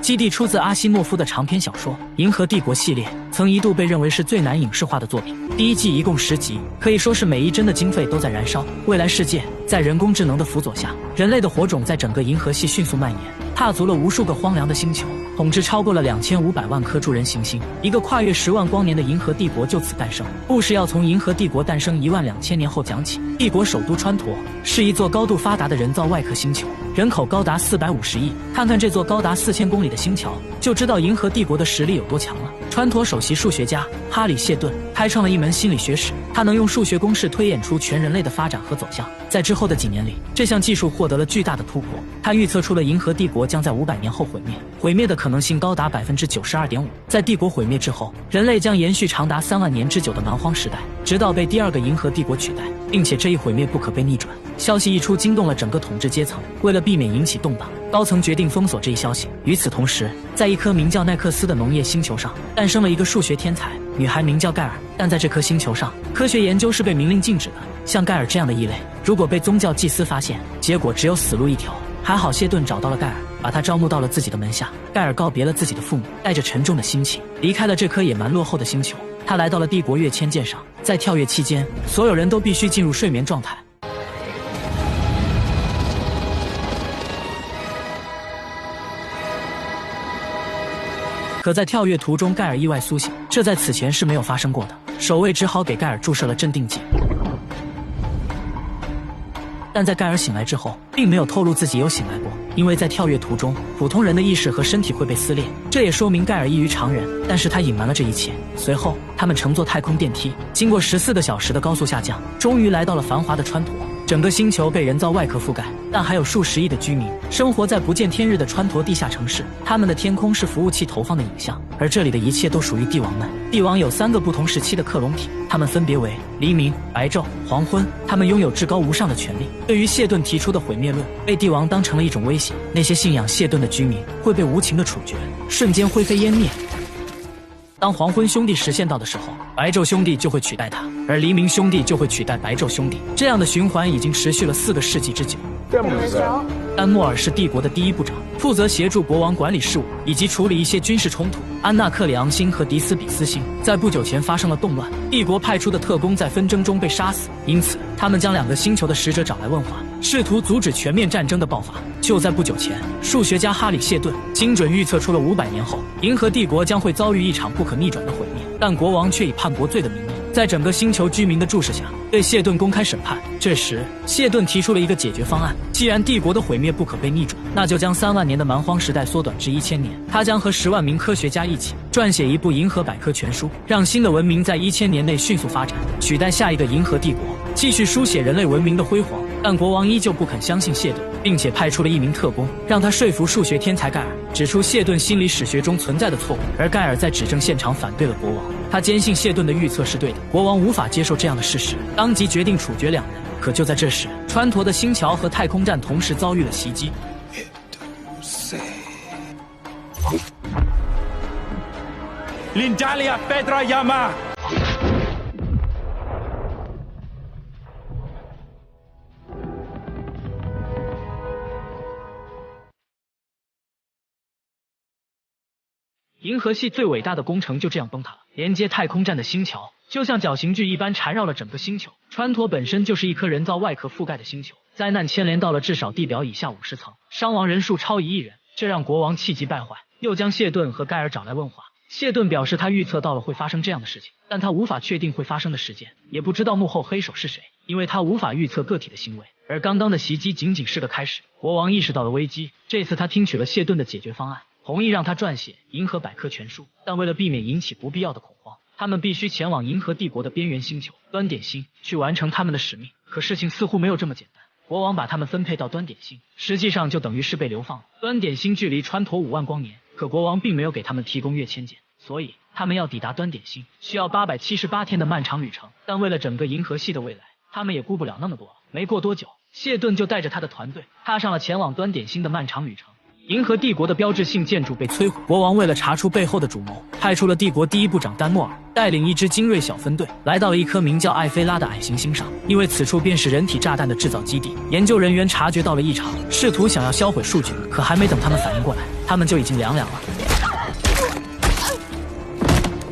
基地出自阿西莫夫的长篇小说《银河帝国》系列，曾一度被认为是最难影视化的作品。第一季一共10集，可以说是每一帧的经费都在燃烧。未来世界在人工智能的辅佐下，人类的火种在整个银河系迅速蔓延，踏足了无数个荒凉的星球，统治超过了2500万颗住人行星。一个跨越10万光年的银河帝国就此诞生。故事要从银河帝国诞生12000年后讲起。帝国首都川陀是一座高度发达的人造外壳星球，人口高达450亿。看看这座高达4000公里的星球，就知道银河帝国的实力有多强了。川陀首席数学家哈里谢顿开创了一门心理学史，他能用数学公式推演出全人类的发展和走向。在之后的几年里，这项技术获得了巨大的突破。他预测出了银河帝国将在500年后毁灭，毁灭的可能性高达92.5%。在帝国毁灭之后，人类将延续长达3万年之久的蛮荒时代，直到被第二个银河帝国取代，并且这一毁灭不可被逆转。消息一出，惊动了整个统治阶层。为了避免引起动荡，高层决定封锁这一消息。与此同时，在一颗名叫奈克斯的农业星球上，诞生了一个数学天才，女孩名叫盖尔。但在这颗星球上，科学研究是被明令禁止的。像盖尔这样的异类，如果被宗教祭司发现，结果只有死路一条。还好谢顿找到了盖尔，把他招募到了自己的门下。盖尔告别了自己的父母，带着沉重的心情离开了这颗野蛮落后的星球。他来到了帝国跃迁舰上，在跳跃期间，所有人都必须进入睡眠状态。可在跳跃途中，盖尔意外苏醒，这在此前是没有发生过的。守卫只好给盖尔注射了镇定剂。但在盖尔醒来之后，并没有透露自己有醒来过，因为在跳跃途中，普通人的意识和身体会被撕裂，这也说明盖尔异于常人。但是他隐瞒了这一切。随后，他们乘坐太空电梯，经过14个小时的高速下降，终于来到了繁华的川陀。整个星球被人造外壳覆盖，但还有数十亿的居民生活在不见天日的川陀地下城市。他们的天空是服务器投放的影像，而这里的一切都属于帝王们。帝王有3个不同时期的克隆体，他们分别为黎明、白昼、黄昏。他们拥有至高无上的权力。对于谢顿提出的毁灭论，被帝王当成了一种威胁。那些信仰谢顿的居民会被无情的处决，瞬间灰飞烟灭。当黄昏兄弟实现到的时候，白昼兄弟就会取代他，而黎明兄弟就会取代白昼兄弟。这样的循环已经持续了4个世纪之久。丹莫尔是帝国的第一部长，负责协助国王管理事务以及处理一些军事冲突。安纳克里昂星和迪斯比斯星在不久前发生了动乱，帝国派出的特工在纷争中被杀死，因此他们将2个星球的使者找来问话，试图阻止全面战争的爆发。就在不久前，数学家哈里谢顿精准预测出了500年后，银河帝国将会遭遇一场不可逆转的毁灭，但国王却以叛国罪的名义，在整个星球居民的注视下，对谢顿公开审判。这时，谢顿提出了一个解决方案：既然帝国的毁灭不可被逆转，那就将3万年的蛮荒时代缩短至1000年。他将和10万名科学家一起撰写一部银河百科全书，让新的文明在1000年内迅速发展，取代下一个银河帝国，继续书写人类文明的辉煌。但国王依旧不肯相信谢顿，并且派出了1名特工，让他说服数学天才盖尔，指出谢顿心理史学中存在的错误。而盖尔在指证现场反对了国王，他坚信谢顿的预测是对的。国王无法接受这样的事实，当即决定处决2人。可就在这时，川陀的星桥和太空站同时遭遇了袭击。Lindalia Pedra Yama。银河系最伟大的工程就这样崩塌了，连接太空站的星桥就像绞刑具一般缠绕了整个星球。川陀本身就是一颗人造外壳覆盖的星球，灾难牵连到了至少地表以下50层，伤亡人数超1亿人，这让国王气急败坏，又将谢顿和盖尔找来问话。谢顿表示他预测到了会发生这样的事情，但他无法确定会发生的时间，也不知道幕后黑手是谁，因为他无法预测个体的行为。而刚刚的袭击仅仅是个开始，国王意识到了危机，这次他听取了谢顿的解决方案，同意让他撰写《银河百科全书》，但为了避免引起不必要的恐慌，他们必须前往银河帝国的边缘星球端点星去完成他们的使命。可事情似乎没有这么简单，国王把他们分配到端点星，实际上就等于是被流放了。端点星距离川陀5万光年，可国王并没有给他们提供跃迁舰，所以他们要抵达端点星需要878天的漫长旅程。但为了整个银河系的未来，他们也顾不了那么多。没过多久，谢顿就带着他的团队踏上了前往端点星的漫长旅程。银河帝国的标志性建筑被摧毁。国王为了查出背后的主谋，派出了帝国第一部长丹莫尔，带领一支精锐小分队来到了一颗名叫艾菲拉的矮行星上。因为此处便是人体炸弹的制造基地，研究人员察觉到了异常，试图想要销毁数据，可还没等他们反应过来，他们就已经凉了。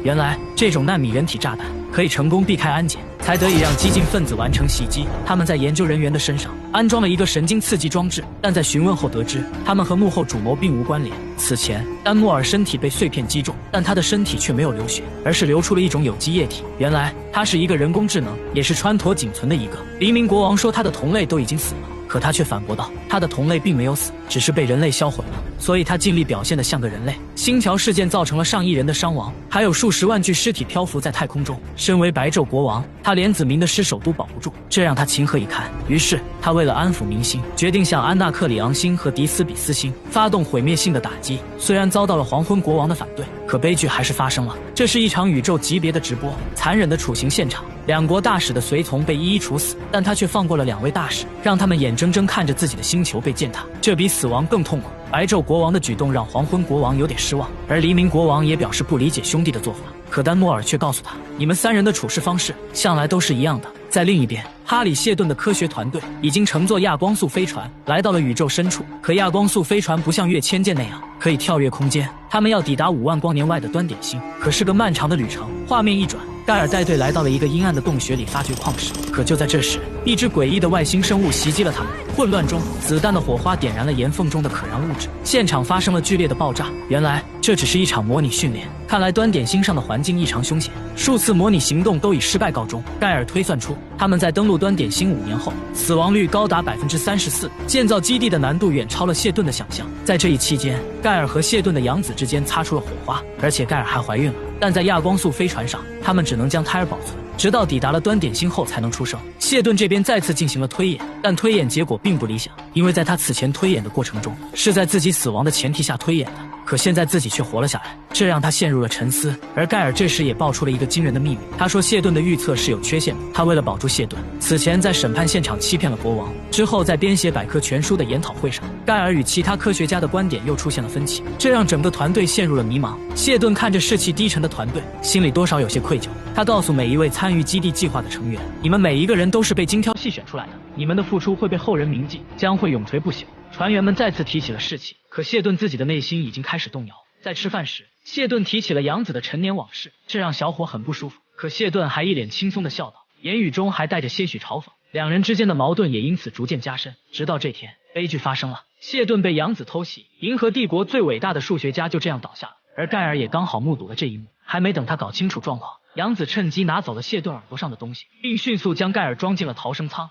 原来这种纳米人体炸弹可以成功避开安检，才得以让激进分子完成袭击。他们在研究人员的身上安装了一个神经刺激装置，但在询问后得知，他们和幕后主谋并无关联。此前，丹莫尔身体被碎片击中，但他的身体却没有流血，而是流出了一种有机液体。原来他是一个人工智能，也是川陀仅存的一个。黎明国王说他的同类都已经死了，可他却反驳道，他的同类并没有死，只是被人类销毁了，所以他尽力表现得像个人类。星条事件造成了上亿人的伤亡，还有数十万具尸体漂浮在太空中。身为白昼国王，他连子民的尸首都保不住，这让他情何以堪。于是他为了安抚民心，决定向安纳克里昂星和迪斯比斯星发动毁灭性的打击。虽然遭到了黄昏国王的反对，可悲剧还是发生了。这是一场宇宙级别的直播，残忍的处刑现场，两国大使的随从被一一处死，但他却放过了2位大使，让他们眼睁睁看着自己的星球被践踏，这比死亡更痛苦。白昼国王的举动让黄昏国王有点失望，而黎明国王也表示不理解兄弟的做法。可丹莫尔却告诉他，你们3人的处事方式向来都是一样的。在另一边，哈里谢顿的科学团队已经乘坐亚光速飞船来到了宇宙深处，可亚光速飞船不像跃迁舰那样可以跳跃空间，他们要抵达5万光年外的端点星，可是个漫长的旅程。画面一转，盖尔带队来到了一个阴暗的洞穴里发掘矿石，可就在这时，一只诡异的外星生物袭击了他们。混乱中，子弹的火花点燃了岩缝中的可燃物质，现场发生了剧烈的爆炸。原来这只是一场模拟训练，看来端点星上的环境异常凶险，数次模拟行动都以失败告终。盖尔推算出，他们在登陆端点星5年后，死亡率高达34%，建造基地的难度远超了谢顿的想象。在这一期间，盖尔和谢顿的养子之间擦出了火花，而且盖尔还怀孕了。但在亚光速飞船上，他们只能将胎儿保存，直到抵达了端点星后才能出生。谢顿这边再次进行了推演，但推演结果并不理想，因为在他此前推演的过程中，是在自己死亡的前提下推演的，可现在自己却活了下来，这让他陷入了沉思。而盖尔这时也爆出了一个惊人的秘密，他说谢顿的预测是有缺陷的，他为了保住谢顿，此前在审判现场欺骗了国王，之后在编写百科全书的研讨会上，盖尔与其他科学家的观点又出现了分歧，这让整个团队陷入了迷茫。谢顿看着士气低沉的团队，心里多少有些愧疚，他告诉每一位参与基地计划的成员，你们每一个人都是被精挑细选出来的，你们的付出会被后人铭记，将会永垂不朽。船员们再次提起了士气，可谢顿自己的内心已经开始动摇。在吃饭时，谢顿提起了养子的陈年往事，这让小伙很不舒服，可谢顿还一脸轻松的笑道，言语中还带着些许嘲讽。两人之间的矛盾也因此逐渐加深，直到这天，悲剧发生了，谢顿被养子偷袭，银河帝国最伟大的数学家就这样倒下了，而盖尔也刚好目睹了这一幕。还没等他搞清楚状况，养子趁机拿走了谢顿耳朵上的东西，并迅速将盖尔装进了逃生舱。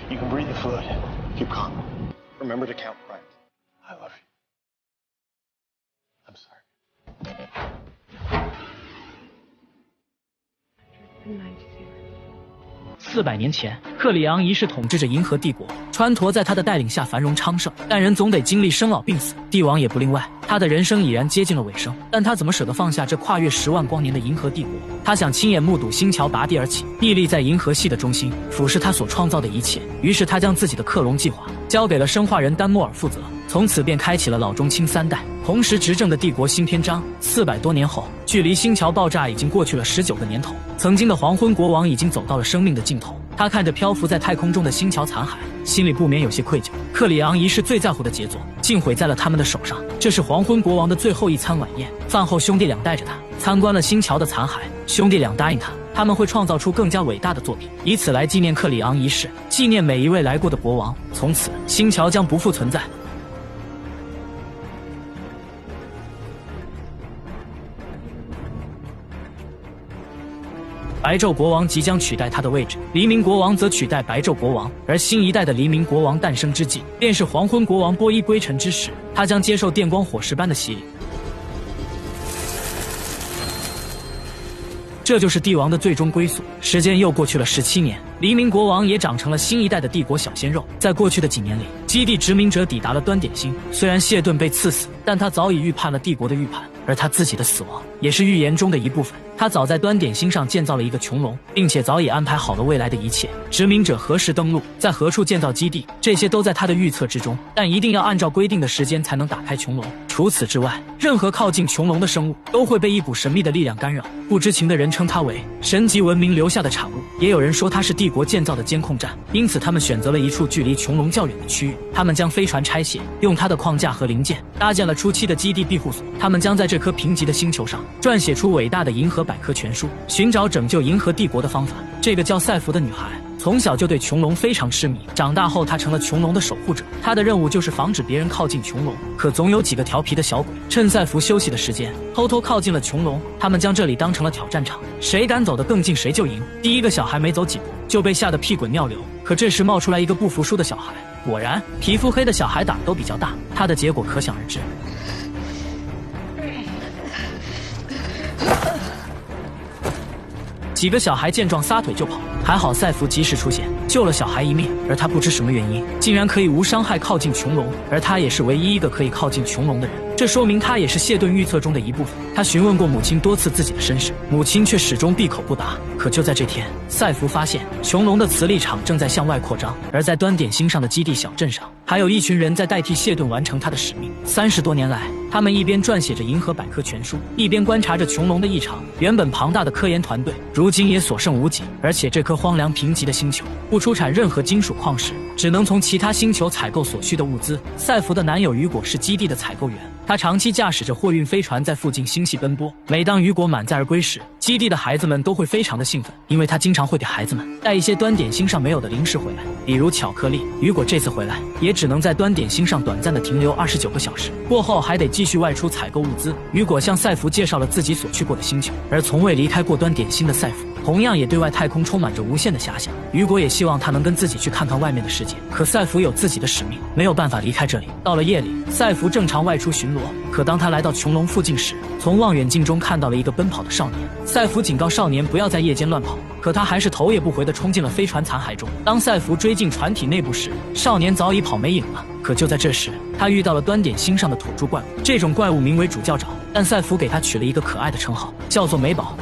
You can breathe the fluid. Keep calm. Remember to count primes. I love you. I'm sorry. Good night, dear. 400年前，克里昂一世统治着银河帝国，川陀在他的带领下繁荣昌盛，但人总得经历生老病死，帝王也不例外。他的人生已然接近了尾声，但他怎么舍得放下这跨越10万光年的银河帝国？他想亲眼目睹星桥拔地而起，屹立在银河系的中心，俯视他所创造的一切。于是他将自己的克隆计划交给了生化人丹莫尔负责，从此便开启了老中青3代同时执政的帝国新篇章。400多年后，距离星桥爆炸已经过去了19个年头，曾经的黄昏国王已经走到了生命的尽头。他看着漂浮在太空中的星桥残骸，心里不免有些愧疚。克里昂一世最在乎的杰作，竟毁在了他们的手上。这是黄昏国王的最后一餐晚宴，饭后兄弟俩带着他参观了星桥的残骸。兄弟俩答应他们会创造出更加伟大的作品，以此来纪念克里昂一世，纪念每一位来过的国王。从此，星桥将不复存在。白昼国王即将取代他的位置，黎明国王则取代白昼国王，而新一代的黎明国王诞生之际，便是黄昏国王波伊归尘之时，他将接受电光火石般的洗礼。这就是帝王的最终归宿。时间又过去了17年，黎明国王也长成了新一代的帝国小鲜肉。在过去的几年里，基地殖民者抵达了端点星，虽然谢顿被刺死，但他早已预判了帝国的预判，而他自己的死亡也是预言中的一部分。他早在端点星上建造了一个穹隆，并且早已安排好了未来的一切。殖民者何时登陆，在何处建造基地，这些都在他的预测之中。但一定要按照规定的时间才能打开穹隆。除此之外，任何靠近穹隆的生物都会被一股神秘的力量干扰。不知情的人称它为神级文明留下的产物，也有人说它是帝国建造的监控站。因此，他们选择了一处距离穹隆较远的区域。他们将飞船拆卸，用它的框架和零件搭建了初期的基地庇护所。他们将在这颗贫瘠的星球上撰写出伟大的银河百科全书，寻找拯救银河帝国的方法。这个叫赛弗的女孩从小就对穹隆非常痴迷，长大后她成了穹隆的守护者。她的任务就是防止别人靠近穹隆，可总有几个调皮的小鬼趁赛弗休息的时间偷偷靠近了穹隆。他们将这里当成了挑战场，谁敢走得更近谁就赢。第一个小孩没走几步就被吓得屁滚尿流，可这时冒出来一个不服输的小孩，果然皮肤黑的小孩胆都比较大，他的结果可想而知。几个小孩见状撒腿就跑，还好赛弗及时出现，救了小孩一命。而他不知什么原因，竟然可以无伤害靠近穹隆，而他也是唯一一个可以靠近穹隆的人。这说明他也是谢顿预测中的一部分。他询问过母亲多次自己的身世，母亲却始终闭口不答。可就在这天，赛弗发现穹隆的磁力场正在向外扩张，而在端点星上的基地小镇上，还有一群人在代替谢顿完成他的使命。30多年来，他们一边撰写着银河百科全书，一边观察着穹隆的异常。原本庞大的科研团队，如今也所剩无几。而且这颗荒凉贫瘠的星球不出产任何金属矿石，只能从其他星球采购所需的物资。赛弗的男友雨果是基地的采购员，他长期驾驶着货运飞船在附近星系奔波。每当雨果满载而归时，基地的孩子们都会非常的兴奋，因为他经常会给孩子们带一些端点星上没有的零食回来，比如巧克力。雨果这次回来也只能在端点星上短暂的停留29个小时，过后还得继续外出采购物资。雨果向赛弗介绍了自己所去过的星球，而从未离开过端点星的赛弗同样也对外太空充满着无限的遐想。雨果也希望他能跟自己去看看外面的世界，可赛弗有自己的使命，没有办法离开这里。到了夜里，赛弗正常外出巡逻，可当他来到穹隆附近时，从望远镜中看到了一个奔跑的少年。赛弗警告少年不要在夜间乱跑，可他还是头也不回地冲进了飞船残骸中。当赛弗追进船体内部时，少年早已跑没影了。可就在这时，他遇到了端点星上的土著怪物，这种怪物名为主教爪，但赛弗给他取了一个可爱的称号，叫做美宝。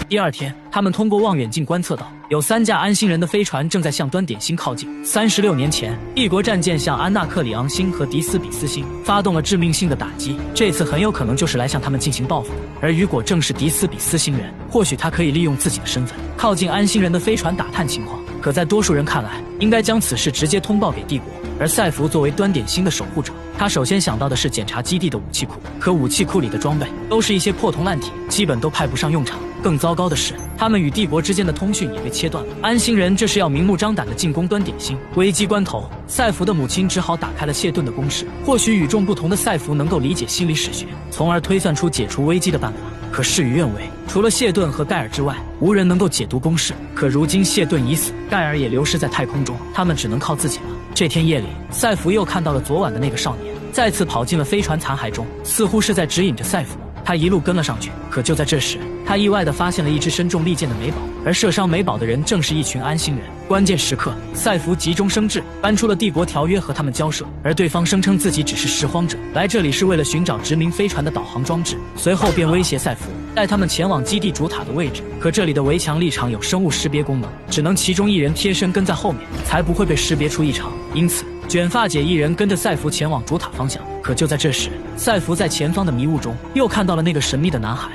第二天，他们通过望远镜观测到，有3架安星人的飞船正在向端点星靠近。36年前，帝国战舰向安纳克里昂星和迪斯比斯星发动了致命性的打击，这次很有可能就是来向他们进行报复的。而雨果正是迪斯比斯星人，或许他可以利用自己的身份，靠近安星人的飞船打探情况。可在多数人看来，应该将此事直接通报给帝国。而赛弗作为端点星的守护者，他首先想到的是检查基地的武器库，可武器库里的装备都是一些破铜烂铁，基本都派不上用场。更糟糕的是，他们与帝国之间的通讯也被切断了。安星人这是要明目张胆地进攻端点星。危机关头，赛弗的母亲只好打开了谢顿的公式。或许与众不同的赛弗能够理解心理史学，从而推算出解除危机的办法。可事与愿违，除了谢顿和盖尔之外，无人能够解读公式。可如今谢顿已死，盖尔也流失在太空中，他们只能靠自己了。这天夜里，赛弗又看到了昨晚的那个少年，再次跑进了飞船残骸中，似乎是在指引着赛弗。他一路跟了上去，可就在这时，他意外地发现了一支身中利箭的美宝，而射伤美宝的人正是一群安星人。关键时刻，赛弗急中生智，搬出了帝国条约和他们交涉，而对方声称自己只是拾荒者，来这里是为了寻找殖民飞船的导航装置。随后便威胁赛弗带他们前往基地主塔的位置，可这里的围墙立场有生物识别功能，只能其中一人贴身跟在后面，才不会被识别出异常。因此卷发姐一人跟着赛弗前往主塔方向。可就在这时，赛弗在前方的迷雾中又看到了那个神秘的男孩，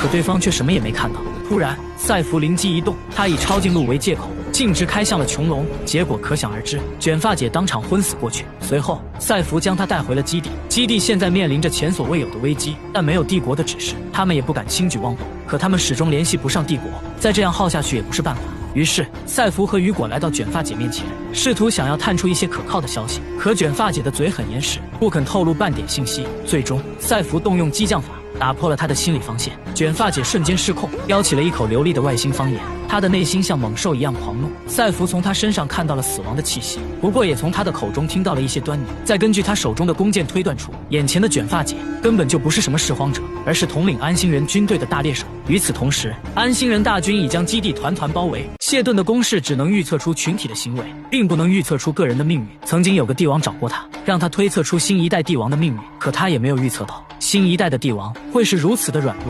可对方却什么也没看到。突然，赛弗灵机一动，他以抄近路为借口，径直开向了穹隆。结果可想而知，卷发姐当场昏死过去。随后，赛弗将她带回了基地。基地现在面临着前所未有的危机，但没有帝国的指示，他们也不敢轻举妄动。可他们始终联系不上帝国，再这样耗下去也不是办法。于是，赛弗和雨果来到卷发姐面前，试图想要探出一些可靠的消息。可卷发姐的嘴很严实，不肯透露半点信息。最终，赛弗动用激将法打破了他的心理防线，卷发姐瞬间失控，飙起了一口流利的外星方言。她的内心像猛兽一样狂怒。赛弗从她身上看到了死亡的气息，不过也从她的口中听到了一些端倪。再根据她手中的弓箭推断出，眼前的卷发姐根本就不是什么拾荒者，而是统领安星人军队的大猎手。与此同时，安心人大军已将基地团团包围。谢顿的攻势只能预测出群体的行为，并不能预测出个人的命运。曾经有个帝王找过他，让他推测出新一代帝王的命运，可他也没有预测到新一代的帝王会是如此的软弱。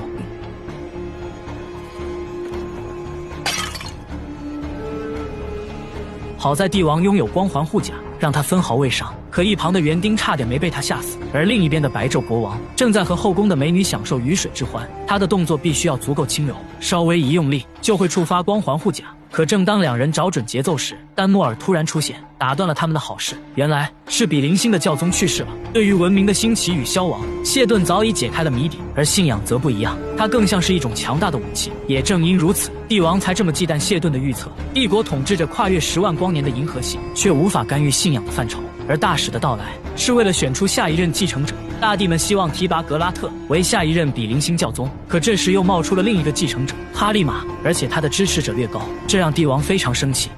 好在帝王拥有光环护甲，让他分毫未伤，可一旁的园丁差点没被他吓死。而另一边的白昼国王正在和后宫的美女享受鱼水之欢，他的动作必须要足够轻柔，稍微一用力就会触发光环护甲。可正当两人找准节奏时，丹莫尔突然出现，打断了他们的好事。原来是比邻星的教宗去世了。对于文明的兴起与消亡，谢顿早已解开了谜底，而信仰则不一样，它更像是一种强大的武器。也正因如此，帝王才这么忌惮谢顿的预测。帝国统治着跨越10万光年的银河系，却无法干预信仰的范畴。而大使的到来是为了选出下一任继承者。大帝们希望提拔格拉特为下一任比邻星教宗，可这时又冒出了另一个继承者哈利玛，而且他的支持者略高，这让帝王非常生气。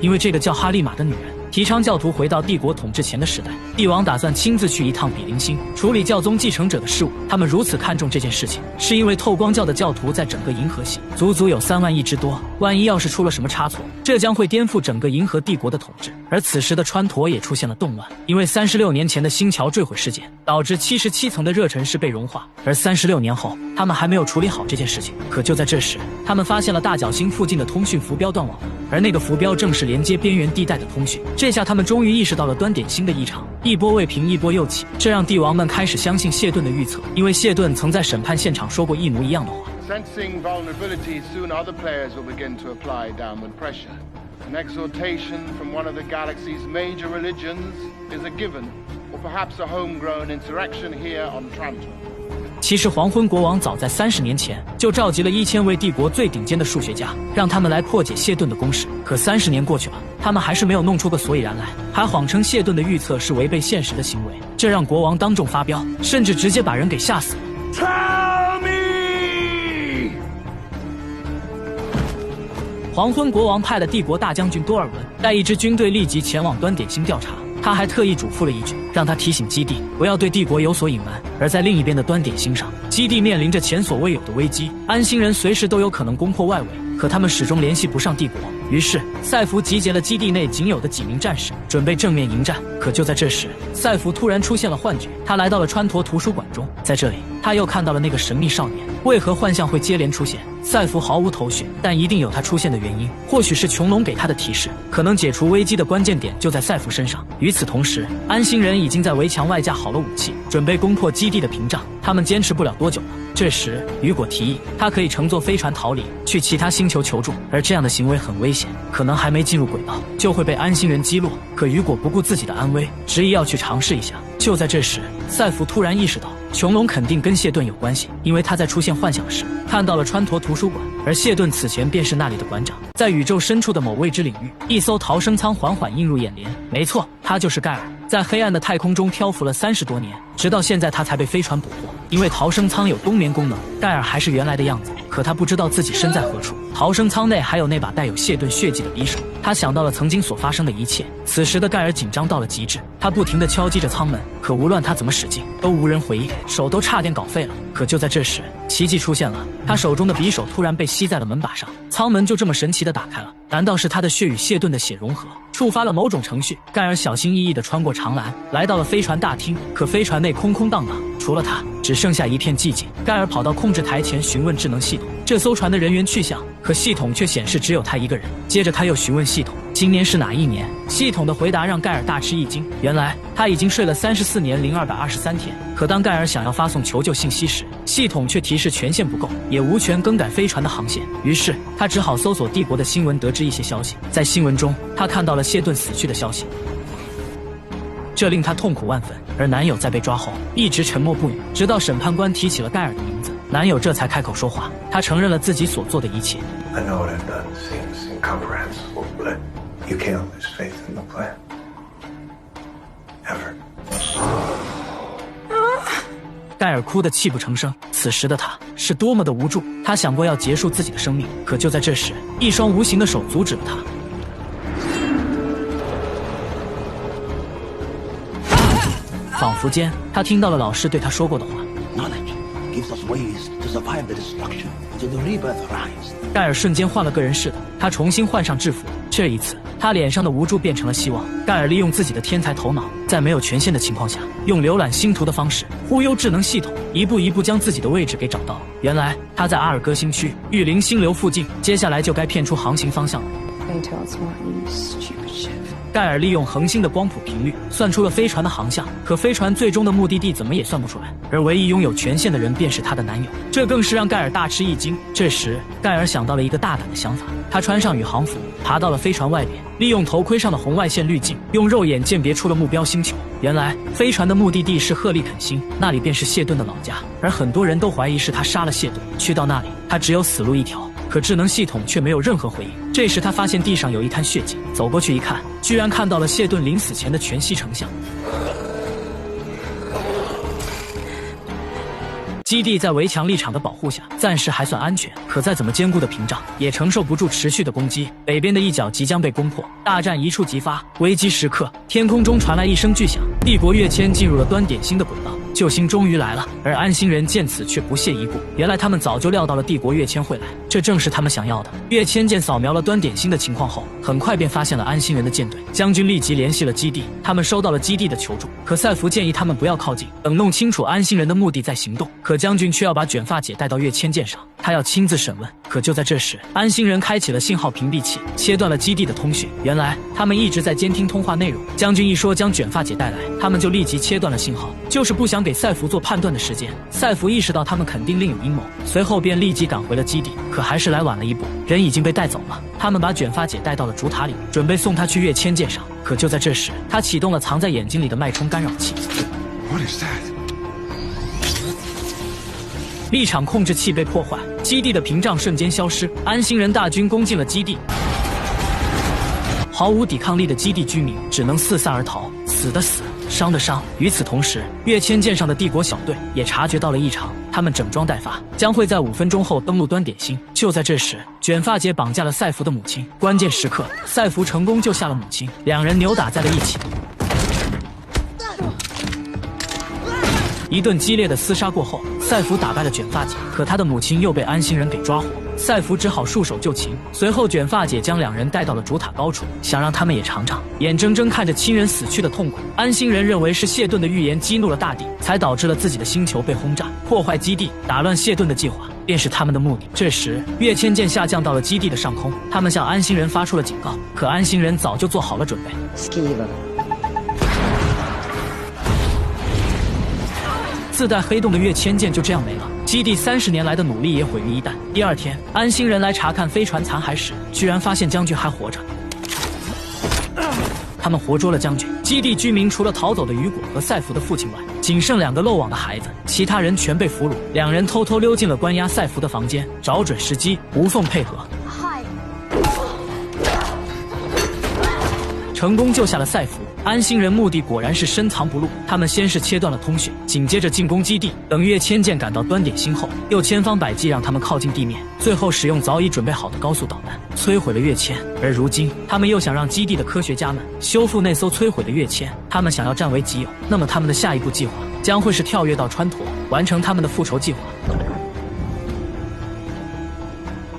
因为这个叫哈利玛的女人提倡教徒回到帝国统治前的时代，帝王打算亲自去一趟比邻星，处理教宗继承者的事务。他们如此看重这件事情，是因为透光教的教徒在整个银河系足足有3万亿之多，万一要是出了什么差错，这将会颠覆整个银河帝国的统治。而此时的川陀也出现了动乱，因为36年前的星桥坠毁事件，导致77层的热尘室被融化，而36年后，他们还没有处理好这件事情。可就在这时，他们发现了大角星附近的通讯浮标断网了，而那个浮标正是连接边缘地带的通讯。这下他们终于意识到了端点星的异常，一波未平一波又起，这让帝王们开始相信谢顿的预测，因为谢顿曾在审判现场说过一模一样的话。Sensing vulnerability, soon other players will begin to apply downward pressure. An exhortation from one of the galaxy's major religions is a given, or perhaps a homegrown insurrection here on Trantor. 其实黄昏国王早在30年前就召集了1000位帝国最顶尖的数学家，让他们来破解谢顿的公式。可30年过去了，他们还是没有弄出个所以然来，还谎称谢顿的预测是违背现实的行为，这让国王当众发飙，甚至直接把人给吓死了。Tell me! 黄昏国王派了帝国大将军多尔文带一支军队立即前往端点星调查。他还特意嘱咐了一句，让他提醒基地不要对帝国有所隐瞒。而在另一边的端点星上，基地面临着前所未有的危机，安心人随时都有可能攻破外围，可他们始终联系不上帝国。于是赛弗集结了基地内仅有的几名战士，准备正面迎战。可就在这时，赛弗突然出现了幻觉，他来到了川陀图书馆中，在这里他又看到了那个神秘少年。为何幻象会接连出现？赛弗毫无头绪，但一定有他出现的原因。或许是穹隆给他的提示，可能解除危机的关键点就在赛弗身上。与此同时，安心人已经在围墙外架好了武器，准备攻破基地的屏障。他们坚持不了多久了。这时，雨果提议他可以乘坐飞船逃离，去其他星球求助，而这样的行为很危险，可能还没进入轨道就会被安心人击落。可雨果不顾自己的安危，执意要去尝试一下。就在这时，赛弗突然意识到穹隆肯定跟谢顿有关系，因为他在出现幻想时看到了川陀图书馆，而谢顿此前便是那里的馆长。在宇宙深处的某未知领域，一艘逃生舱缓缓映入眼帘。没错，他就是盖尔，在黑暗的太空中漂浮了30多年，直到现在他才被飞船捕获。因为逃生舱有冬眠功能，盖尔还是原来的样子，可他不知道自己身在何处。逃生舱内还有那把带有谢顿血迹的匕首，他想到了曾经所发生的一切。此时的盖尔紧张到了极致，他不停地敲击着舱门，可无论他怎么使劲，都无人回应，手都差点搞废了。可就在这时，奇迹出现了，他手中的匕首突然被吸在了门把上，舱门就这么神奇地打开了。难道是他的血与谢顿的血融合，触发了某种程序？盖尔小心翼翼地穿过长廊，来到了飞船大厅，可飞船内空空荡荡，除了他，只剩下一片寂静。盖尔跑到控制台前询问智能系统这艘船的人员去向，可系统却显示只有他一个人。接着他又询问系统今年是哪一年，系统的回答让盖尔大吃一惊，原来他已经睡了34年零223天。可当盖尔想要发送求救信息时，系统却提示权限不够，也无权更改飞船的航线。于是他只好搜索帝国的新闻，得知一些消息。在新闻中，他看到了谢顿死去的消息，这令他痛苦万分。而男友在被抓后一直沉默不语，直到审判官提起了盖尔的名字，男友这才开口说话。他承认了自己所做的一切。 I know what I've done seems incomprehensible, but you can't lose faith in the plan. Ever. 盖尔哭得泣不成声，此时的他是多么的无助。他想过要结束自己的生命，可就在这时，一双无形的手阻止了他。仿佛间，他听到了老师对他说过的话。gives us ways to survive the destruction until the rebirth arrives. 盖尔瞬间换了个人似的，他重新换上制服。这一次，他脸上的无助变成了希望。盖尔利用自己的天才头脑，在没有权限的情况下，用浏览星图的方式忽悠智能系统，一步一步将自己的位置给找到。原来他在阿尔戈星区玉灵星流附近，接下来就该骗出航行方向了。 Until it's not you, stupid ship. 盖尔利用恒星的光谱频率算出了飞船的航向，可飞船最终的目的地怎么也算不出来。而唯一拥有权限的人便是她的男友，这更是让盖尔大吃一惊。这时，盖尔想到了一个大胆的想法，他穿上宇航服，爬到了飞船外边，利用头盔上的红外线滤镜，用肉眼鉴别出了目标星球。原来，飞船的目的地是赫利肯星，那里便是谢顿的老家。而很多人都怀疑是他杀了谢顿，去到那里，他只有死路一条。 可智能系统却没有任何回应。这时他发现地上有一滩血迹，走过去一看，居然看到了谢顿临死前的全息成像。基地在围墙立场的保护下，暂时还算安全。可再怎么坚固的屏障，也承受不住持续的攻击。北边的一角即将被攻破，大战一触即发。危机时刻，天空中传来一声巨响，帝国跃迁进入了端点星的轨道。 救星终于来了，而安心人见此却不屑一顾。原来他们早就料到了帝国跃迁会来，这正是他们想要的。跃迁舰扫描了端点星的情况后，很快便发现了安心人的舰队。将军立即联系了基地，他们收到了基地的求助。可赛弗建议他们不要靠近，等弄清楚安心人的目的再行动。可将军却要把卷发姐带到跃迁舰上，他要亲自审问。可就在这时，安心人开启了信号屏蔽器，切断了基地的通讯。原来他们一直在监听通话内容。将军一说将卷发姐带来，他们就立即切断了信号，就是不想给赛弗做判断的时间。赛弗意识到他们肯定另有阴谋，随后便立即赶回了基地。可还是来晚了一步，人已经被带走了。他们把卷发姐带到了主塔里，准备送她去跃迁舰上。可就在这时，他启动了藏在眼睛里的脉冲干扰器。What is that? 立场控制器被破坏，基地的屏障瞬间消失，安心人大军攻进了基地。毫无抵抗力的基地居民只能四散而逃，死的死，伤的伤。与此同时，跃迁舰上的帝国小队也察觉到了异常，他们整装待发，将会在5分钟后登陆端点星。就在这时，卷发姐绑架了赛弗的母亲，关键时刻，赛弗成功救下了母亲，两人扭打在了一起。一顿激烈的厮杀过后，赛弗打败了卷发姐，可他的母亲又被安心人给抓获。赛弗只好束手就擒。随后，卷发姐将两人带到了主塔高处，想让他们也尝尝眼睁睁看着亲人死去的痛苦。安心人认为是谢顿的预言激怒了大地，才导致了自己的星球被轰炸，破坏基地，打乱谢顿的计划，便是他们的目的。这时，跃迁舰下降到了基地的上空，他们向安心人发出了警告，可安心人早就做好了准备。自带黑洞的跃迁舰就这样没了，基地30年来的努力也毁于一旦。第二天，安心人来查看飞船残骸时，居然发现将军还活着。他们活捉了将军。基地居民除了逃走的雨果和赛弗的父亲外，仅剩2个漏网的孩子，其他人全被俘虏。两人偷偷溜进了关押赛弗的房间，找准时机，无缝配合，成功救下了赛弗。安心人目的果然是深藏不露，他们先是切断了通讯，紧接着进攻基地。等跃迁舰赶到端点星后，又千方百计让他们靠近地面，最后使用早已准备好的高速导弹摧毁了跃迁。而如今，他们又想让基地的科学家们修复那艘摧毁的跃迁，他们想要占为己有。那么他们的下一步计划将会是跳跃到川陀，完成他们的复仇计划。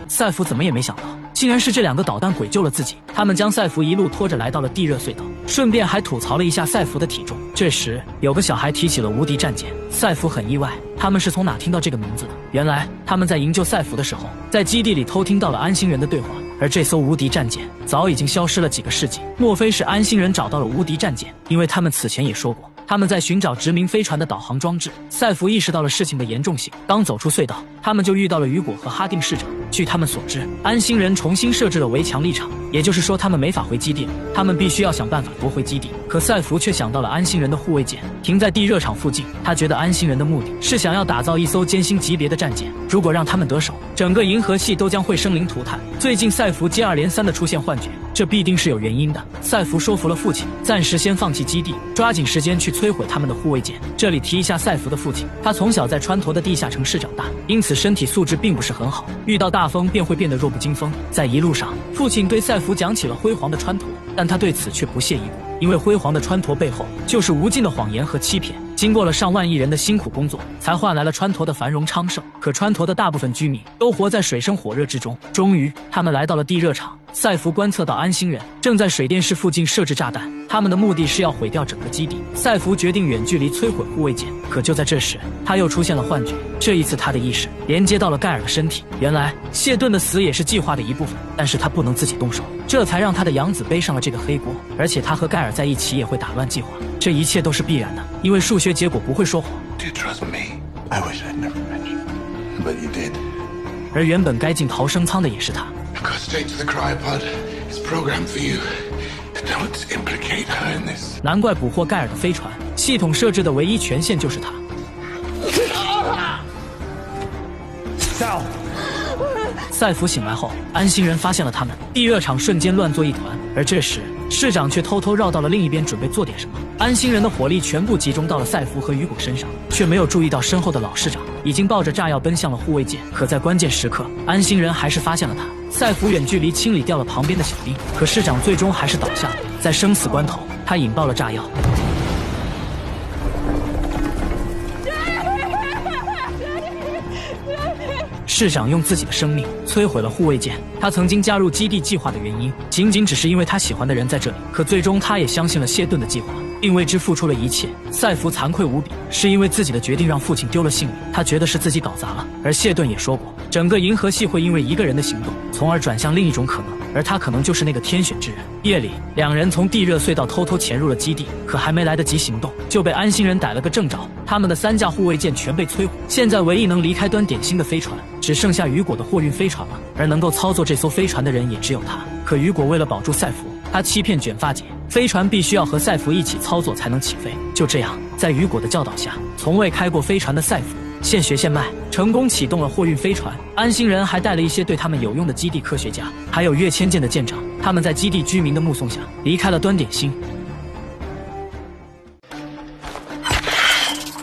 赛弗怎么也没想到，竟然是这2个导弹鬼救了自己。他们将赛弗一路拖着来到了地热隧道，顺便还吐槽了一下赛弗的体重。这时，有个小孩提起了无敌战舰，赛弗很意外，他们是从哪听到这个名字的？原来他们在营救赛弗的时候，在基地里偷听到了安心人的对话。而这艘无敌战舰早已经消失了几个世纪，莫非是安心人找到了无敌战舰？因为他们此前也说过，他们在寻找殖民飞船的导航装置。赛弗意识到了事情的严重性，刚走出隧道，他们就遇到了雨果和哈定使者。据他们所知，安心人重新设置了围墙立场，也就是说他们没法回基地了，他们必须要想办法夺回基地。可赛弗却想到了安心人的护卫舰停在地热场附近，他觉得安心人的目的是想要打造一艘歼星级别的战舰，如果让他们得手，整个银河系都将会生灵涂炭。最近赛弗接二连三的出现幻觉，这必定是有原因的。赛弗说服了父亲，暂时先放弃基地，抓紧时间去摧毁他们的护卫舰。这里提一下赛弗的父亲，他从小在川陀的地下城市长大，因此身体素质并不是很好，遇到大风便会变得弱不禁风。在一路上，父亲对赛弗讲起了辉煌的川陀，但他对此却不屑一顾，因为辉煌的川陀背后就是无尽的谎言和欺骗。经过了上万亿人的辛苦工作，才换来了川陀的繁荣昌盛。可川陀的大部分居民都活在水深火热之中。终于，他们来到了地热场。赛弗观测到安星人正在水电室附近设置炸弹，他们的目的是要毁掉整个基地。赛弗决定远距离摧毁护卫舰，可就在这时，他又出现了幻觉。这一次，他的意识连接到了盖尔的身体。原来，谢顿的死也是计划的一部分，但是他不能自己动手，这才让他的养子背上了这个黑锅。而且他和盖尔在一起也会打乱计划，这一切都是必然的，因为数学结果不会说谎。Do you trust me? I wish I'd never met you, but you did. 而原本该进逃生舱的也是他。I got straight to the cryopod. It's programmed for you. Don't implicate her in this. 难怪捕获盖尔的飞船系统设置的唯一权限就是他。赛弗醒来后，安星人发现了他们，地热场瞬间乱作一团。而这时，市长却偷偷绕到了另一边，准备做点什么。安星人的火力全部集中到了赛弗和雨果身上，却没有注意到身后的老市长已经抱着炸药奔向了护卫舰。可在关键时刻，安星人还是发现了他。赛弗远距离清理掉了旁边的小兵，可市长最终还是倒下了。在生死关头，他引爆了炸药。市长用自己的生命摧毁了护卫舰。他曾经加入基地计划的原因，仅仅只是因为他喜欢的人在这里。可最终，他也相信了谢顿的计划，并为之付出了一切。赛弗惭愧无比，是因为自己的决定让父亲丢了性命，他觉得是自己搞砸了。而谢顿也说过，整个银河系会因为一个人的行动，从而转向另一种可能，而他可能就是那个天选之人。夜里，两人从地热隧道偷偷潜入了基地，可还没来得及行动，就被安星人逮了个正着。他们的3架护卫舰全被摧毁，现在唯一能离开端点星的飞船，只剩下雨果的货运飞船了。而能够操作这艘飞船的人也只有他。可雨果为了保住赛弗，他欺骗卷发姐，飞船必须要和赛弗一起操作才能起飞。就这样，在雨果的教导下，从未开过飞船的赛弗现学现卖，成功启动了货运飞船。安星人还带了一些对他们有用的基地科学家，还有跃迁舰的舰长。他们在基地居民的目送下离开了端点星。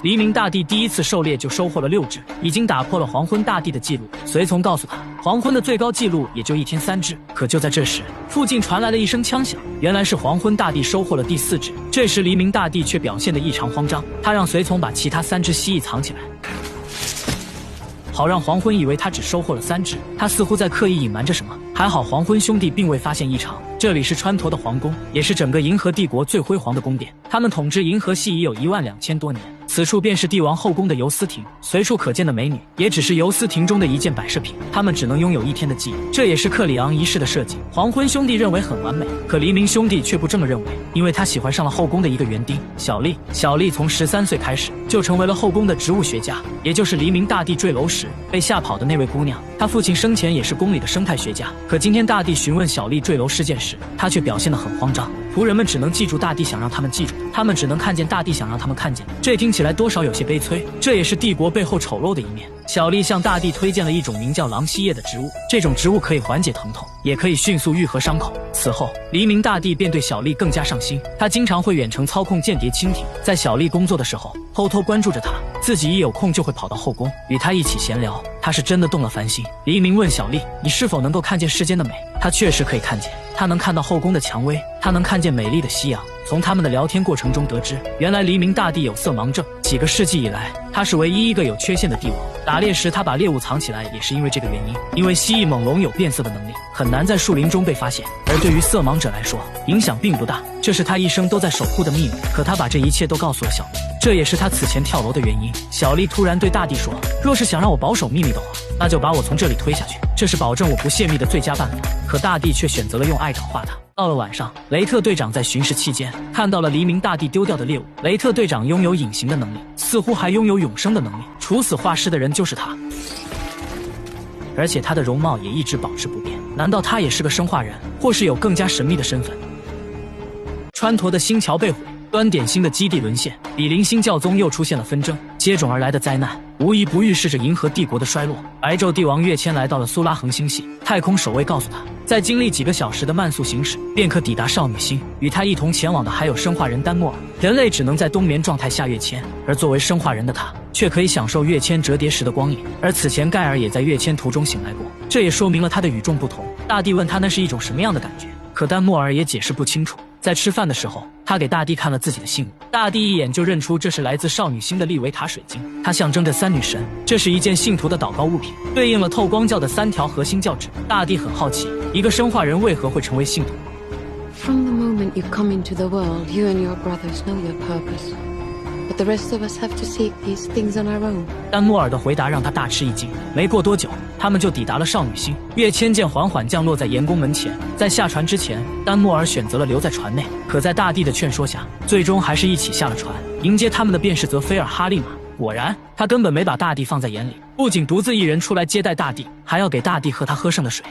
黎明大帝第一次狩猎就收获了6只，已经打破了黄昏大帝的记录。随从告诉他，黄昏的最高纪录也就1天3只。可就在这时，附近传来了一声枪响，原来是黄昏大帝收获了第4只。这时黎明大帝却表现得异常慌张，他让随从把其他3只蜥蜴藏起来，好让黄昏以为他只收获了3只。他似乎在刻意隐瞒着什么。还好黄昏兄弟并未发现异常。这里是川陀的皇宫，也是整个银河帝国最辉煌的宫殿。他们统治银河系已有12000多年。此处便是帝王后宫的游丝亭，随处可见的美女也只是游丝亭中的一件摆设品，他们只能拥有1天的记忆。这也是克里昂一世的设计。黄昏兄弟认为很完美，可黎明兄弟却不这么认为，因为他喜欢上了后宫的一个园丁小丽。小丽从13岁开始就成为了后宫的植物学家，也就是黎明大帝坠楼时被吓跑的那位姑娘。她父亲生前也是宫里的生态学家。可今天大帝询问小丽坠楼事件时，她却表现得很慌张。仆人们只能记住大帝想让他们记住的，他们只能看见大帝想让他们看见的。这听起来多少有些悲催，这也是帝国背后丑陋的一面。小丽向大帝推荐了一种名叫狼蜥叶的植物，这种植物可以缓解疼痛，也可以迅速愈合伤口。此后，黎明大帝便对小丽更加上心，他经常会远程操控间谍蜻蜓，在小丽工作的时候偷偷关注着她，自己一有空就会跑到后宫与她一起闲聊。他是真的动了凡心。黎明问小丽，你是否能够看见世间的美？她确实可以看见，她能看到后宫的蔷薇，她能看见美丽的夕阳。从他们的聊天过程中得知，原来黎明大帝有色盲症，几个世纪以来，他是唯一一个有缺陷的帝王。打猎时他把猎物藏起来也是因为这个原因，因为蜥蜴猛龙有变色的能力，很难在树林中被发现，而对于色盲者来说影响并不大，这是他一生都在守护的秘密。可他把这一切都告诉了小丽，这也是他此前跳楼的原因。小丽突然对大帝说，若是想让我保守秘密的话，那就把我从这里推下去，这是保证我不泄密的最佳办法。可大帝却选择了用爱感化他。到了晚上，雷特队长在巡视期间看到了黎明大帝丢掉的猎物。雷特队长拥有隐形的能力，似乎还拥有永生的能力，处死化尸的人就是他，而且他的容貌也一直保持不变。难道他也是个生化人，或是有更加神秘的身份？川陀的星桥被毁，端点星的基地沦陷，比邻星教宗又出现了纷争，接踵而来的灾难无一不预示着银河帝国的衰落。白昼帝王跃迁来到了苏拉恒星系，太空守卫告诉他，在经历几个小时的慢速行驶便可抵达少女星。与他一同前往的还有生化人丹莫尔。人类只能在冬眠状态下跃迁，而作为生化人的他却可以享受跃迁折叠时的光影。而此前盖尔也在跃迁途中醒来过，这也说明了他的与众不同。大帝问他那是一种什么样的感觉，可丹莫尔也解释不清楚。在吃饭的时候，他给大地看了自己的信物，大地一眼就认出这是来自少女星的利维塔水晶，它象征着三女神，这是一件信徒的祷告物品，对应了透光教的3条核心教旨。大地很好奇，一个生化人为何会成为信徒。 From the moment you come into the world, you and your brothers know your purpose. But the rest of us have to seek these things on our own. 丹莫尔的回答让他大吃一惊。没过多久，他们就抵达了少女星。跃迁舰缓缓降落在盐宫门前。在下船之前，丹莫尔选择了留在船内，可在大地的劝说下，最终还是一起下了船。迎接他们的便是泽菲尔·哈利玛。果然，他根本没把大地放在眼里，不仅独自一人出来接待大地，还要给大地喝他喝剩的水。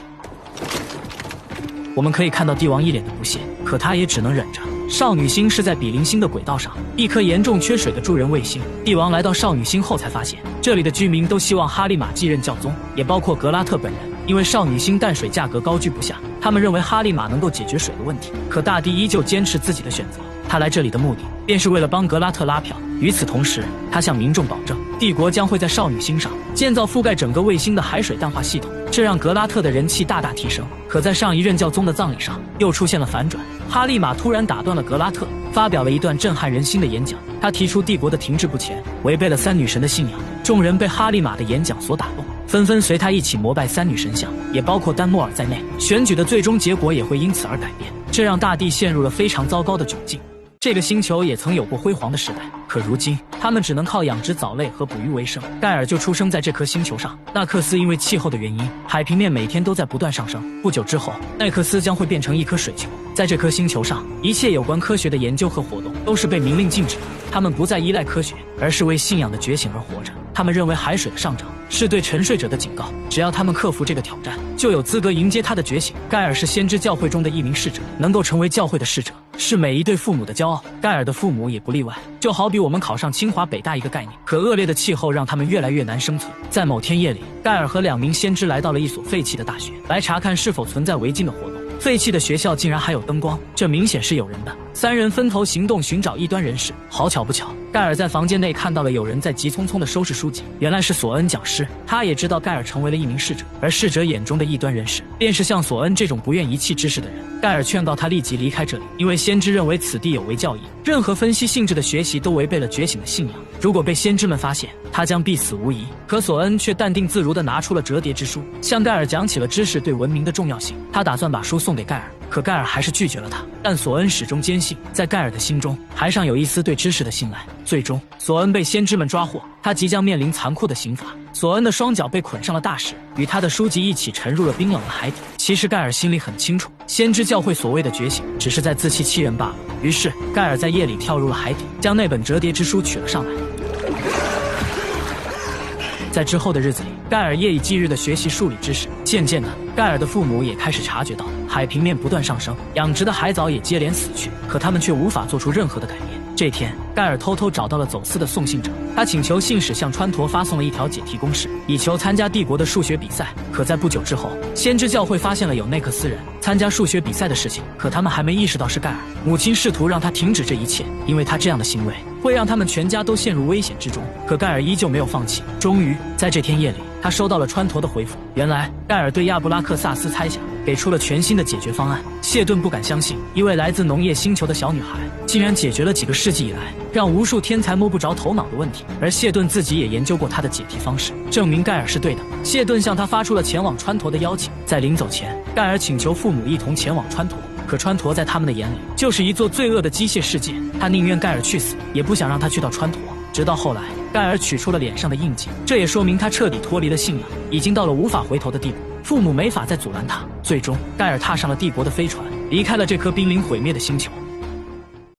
我们可以看到帝王一脸的不屑，可他也只能忍着。少女星是在比邻星的轨道上，一颗严重缺水的助人卫星。帝王来到少女星后才发现，这里的居民都希望哈利玛继任教宗，也包括格拉特本人。因为少女星淡水价格高居不下，他们认为哈利玛能够解决水的问题。可大地依旧坚持自己的选择，他来这里的目的便是为了帮格拉特拉票。与此同时，他向民众保证，帝国将会在少女星上建造覆盖整个卫星的海水淡化系统，这让格拉特的人气大大提升。可在上一任教宗的葬礼上，又出现了反转。哈利玛突然打断了格拉特，发表了一段震撼人心的演讲。他提出帝国的停滞不前，违背了三女神的信仰。众人被哈利玛的演讲所打动，纷纷随他一起膜拜三女神像，也包括丹莫尔在内。选举的最终结果也会因此而改变，这让大地陷入了非常糟糕的窘境。这个星球也曾有过辉煌的时代，可如今他们只能靠养殖藻类和捕鱼为生。盖尔就出生在这颗星球上。纳克斯因为气候的原因，海平面每天都在不断上升。不久之后，奈克斯将会变成一颗水球。在这颗星球上，一切有关科学的研究和活动都是被明令禁止的。他们不再依赖科学，而是为信仰的觉醒而活着。他们认为海水的上涨是对沉睡者的警告，只要他们克服这个挑战，就有资格迎接他的觉醒。盖尔是先知教会中的一名使者，能够成为教会的使者，是每一对父母的骄傲。盖尔的父母也不例外，就好比我们考上清华北大一个概念。可恶劣的气候让他们越来越难生存。在某天夜里，盖尔和2名先知来到了一所废弃的大学，来查看是否存在违禁的活动。废弃的学校竟然还有灯光，这明显是有人的。3人分头行动，寻找异端人士。好巧不巧，盖尔在房间内看到了有人在急匆匆地收拾书籍，原来是索恩讲师。他也知道盖尔成为了一名侍者，而侍者眼中的异端人士便是像索恩这种不愿遗弃知识的人。盖尔劝告他立即离开这里，因为先知认为此地有违教义，任何分析性质的学习都违背了觉醒的信仰。如果被先知们发现，他将必死无疑。可索恩却淡定自如地拿出了折叠之书，向盖尔讲起了知识对文明的重要性。他打算把书送给盖尔，可盖尔还是拒绝了他。但索恩始终坚信，在盖尔的心中还尚有一丝对知识的信赖。最终，索恩被先知们抓获，他即将面临残酷的刑罚。索恩的双脚被捆上了大石，与他的书籍一起沉入了冰冷的海底。其实盖尔心里很清楚，先知教会所谓的觉醒，只是在自欺欺人罢了。于是盖尔在夜里跳入了海底，将那本折叠之书取了上来。在之后的日子里，盖尔夜以继日地学习数理知识。渐渐的，盖尔的父母也开始察觉到海平面不断上升，养殖的海藻也接连死去，可他们却无法做出任何的改变。这天，盖尔偷偷找到了走私的送信者，他请求信使向川陀发送了一条解题公式，以求参加帝国的数学比赛。可在不久之后，先知教会发现了有内克斯人参加数学比赛的事情，可他们还没意识到是盖尔。母亲试图让他停止这一切，因为他这样的行为会让他们全家都陷入危险之中。可盖尔依旧没有放弃。终于，在这天夜里，他收到了川陀的回复。原来，盖尔对亚布拉克萨斯猜想给出了全新的解决方案。谢顿不敢相信，一位来自农业星球的小女孩竟然解决了几个世纪以来让无数天才摸不着头脑的问题。而谢顿自己也研究过他的解题方式，证明盖尔是对的。谢顿向他发出了前往川陀的邀请。在临走前，盖尔请求父母一同前往川陀。可川陀在他们的眼里就是一座罪恶的机械世界，他宁愿盖尔去死，也不想让他去到川陀。直到后来，盖尔取出了脸上的印记，这也说明他彻底脱离了信仰，已经到了无法回头的地步。父母没法再阻拦他。最终，盖尔踏上了帝国的飞船，离开了这颗濒临毁灭的星球。